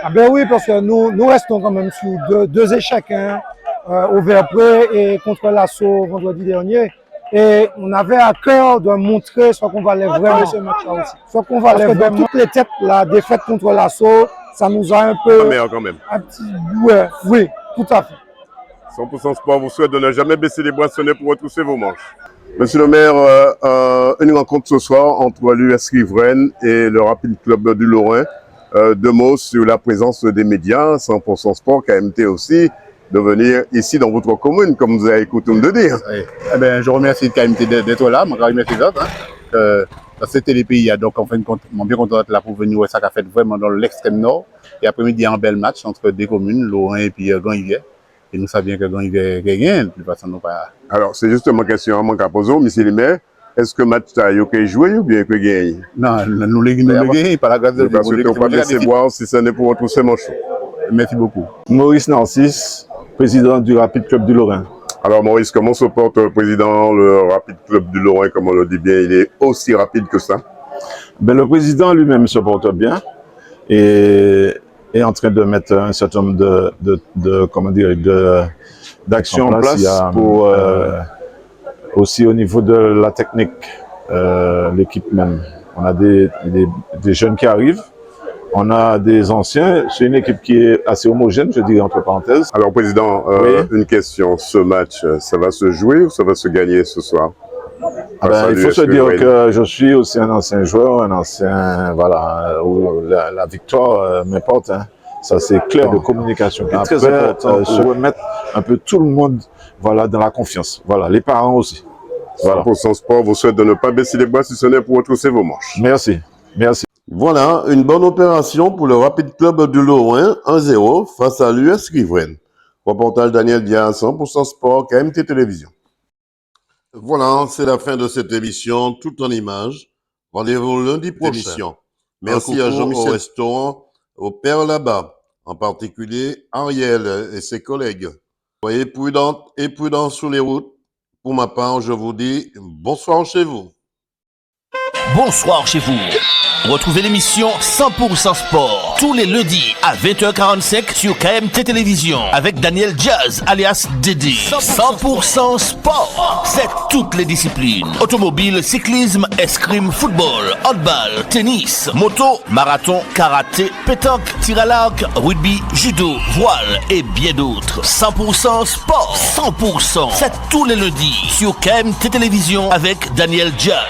Ah ben oui, parce que nous restons quand même sous deux échecs, hein, au Verpré et contre l'Assaut vendredi dernier. Et on avait à cœur de montrer ce qu'on valait vraiment ce match-là aussi. Ce qu'on valait vraiment. Toutes les têtes, la défaite contre l'Assaut, ça nous a un peu... Quand même. Un petit... Ouais, oui, tout à fait. 100% Sport vous souhaite de ne jamais baisser les boissonnets pour retrousser vos manches. Monsieur le maire, une rencontre ce soir entre l'US Riveraine et le Rapid Club du Lorrain. 2 mots sur la présence des médias, 100% Sport, KMT aussi, de venir ici dans votre commune, comme vous avez coutume de dire. Oui. Eh bien, je remercie le KMT d'être là, je remercie les autres. C'était les pays, donc en fin de compte, je suis bien content d'être là pour venir, ça a fait vraiment dans l'extrême nord. Et après-midi, un bel match entre 2 communes, Lorrain et puis Grand-Rivière. Et nous savions que Grand-Rivière gagne, de toute façon, nous pas. Alors, c'est justement question à poser, monsieur le maire. Est-ce que le match a joué ou bien que gagne? Non, nous les gagnons, par la grâce de Dieu. Parce que tu ne pas laisser boire si ce n'est pour retrousser mon chaud. Merci beaucoup. Maurice Narcisse, président du Rapid Club du Lorrain. Alors Maurice, comment se porte le président, le Rapid Club du Lorrain, comme on le dit bien, il est aussi rapide que ça? Ben, le président lui-même se porte bien et est en train de mettre un certain nombre d'actions en place pour aussi au niveau de la technique, l'équipe même. On a des jeunes qui arrivent. On a des anciens, c'est une équipe qui est assez homogène, je dirais entre parenthèses. Alors Président, oui. Une question, ce match, ça va se jouer ou ça va se gagner ce soir? Il faut se dire que je suis aussi un ancien joueur, un ancien, voilà, où la victoire m'importe. Hein. Ça c'est clair de communication qui est très important pour remettre un peu tout le monde, voilà, dans la confiance. Voilà, les parents aussi. Voilà. 100% Sport vous souhaite de ne pas baisser les bras si ce n'est pour retrousser vos manches. Merci, merci. Voilà, une bonne opération pour le Rapid Club du Lorrain, 1-0 face à l'US Riveraine. Reportage Daniel Dia, 100% Sport, KMT Télévision. Voilà, c'est la fin de cette émission, tout en images. Rendez-vous lundi prochain. Merci à Jean-Michel au restaurant, au Père là-bas, en particulier Ariel et ses collègues. Soyez prudents et prudents sur les routes. Pour ma part, je vous dis bonsoir chez vous. Bonsoir chez vous. Retrouvez l'émission 100% Sport tous les lundis à 20h45 sur KMT Télévision avec Daniel Jazz alias Dédé. 100% Sport, c'est toutes les disciplines. Automobile, cyclisme, escrime, football, handball, tennis, moto, marathon, karaté, pétanque, tir à l'arc, rugby, judo, voile et bien d'autres. 100% Sport, 100%, c'est tous les lundis sur KMT Télévision avec Daniel Jazz.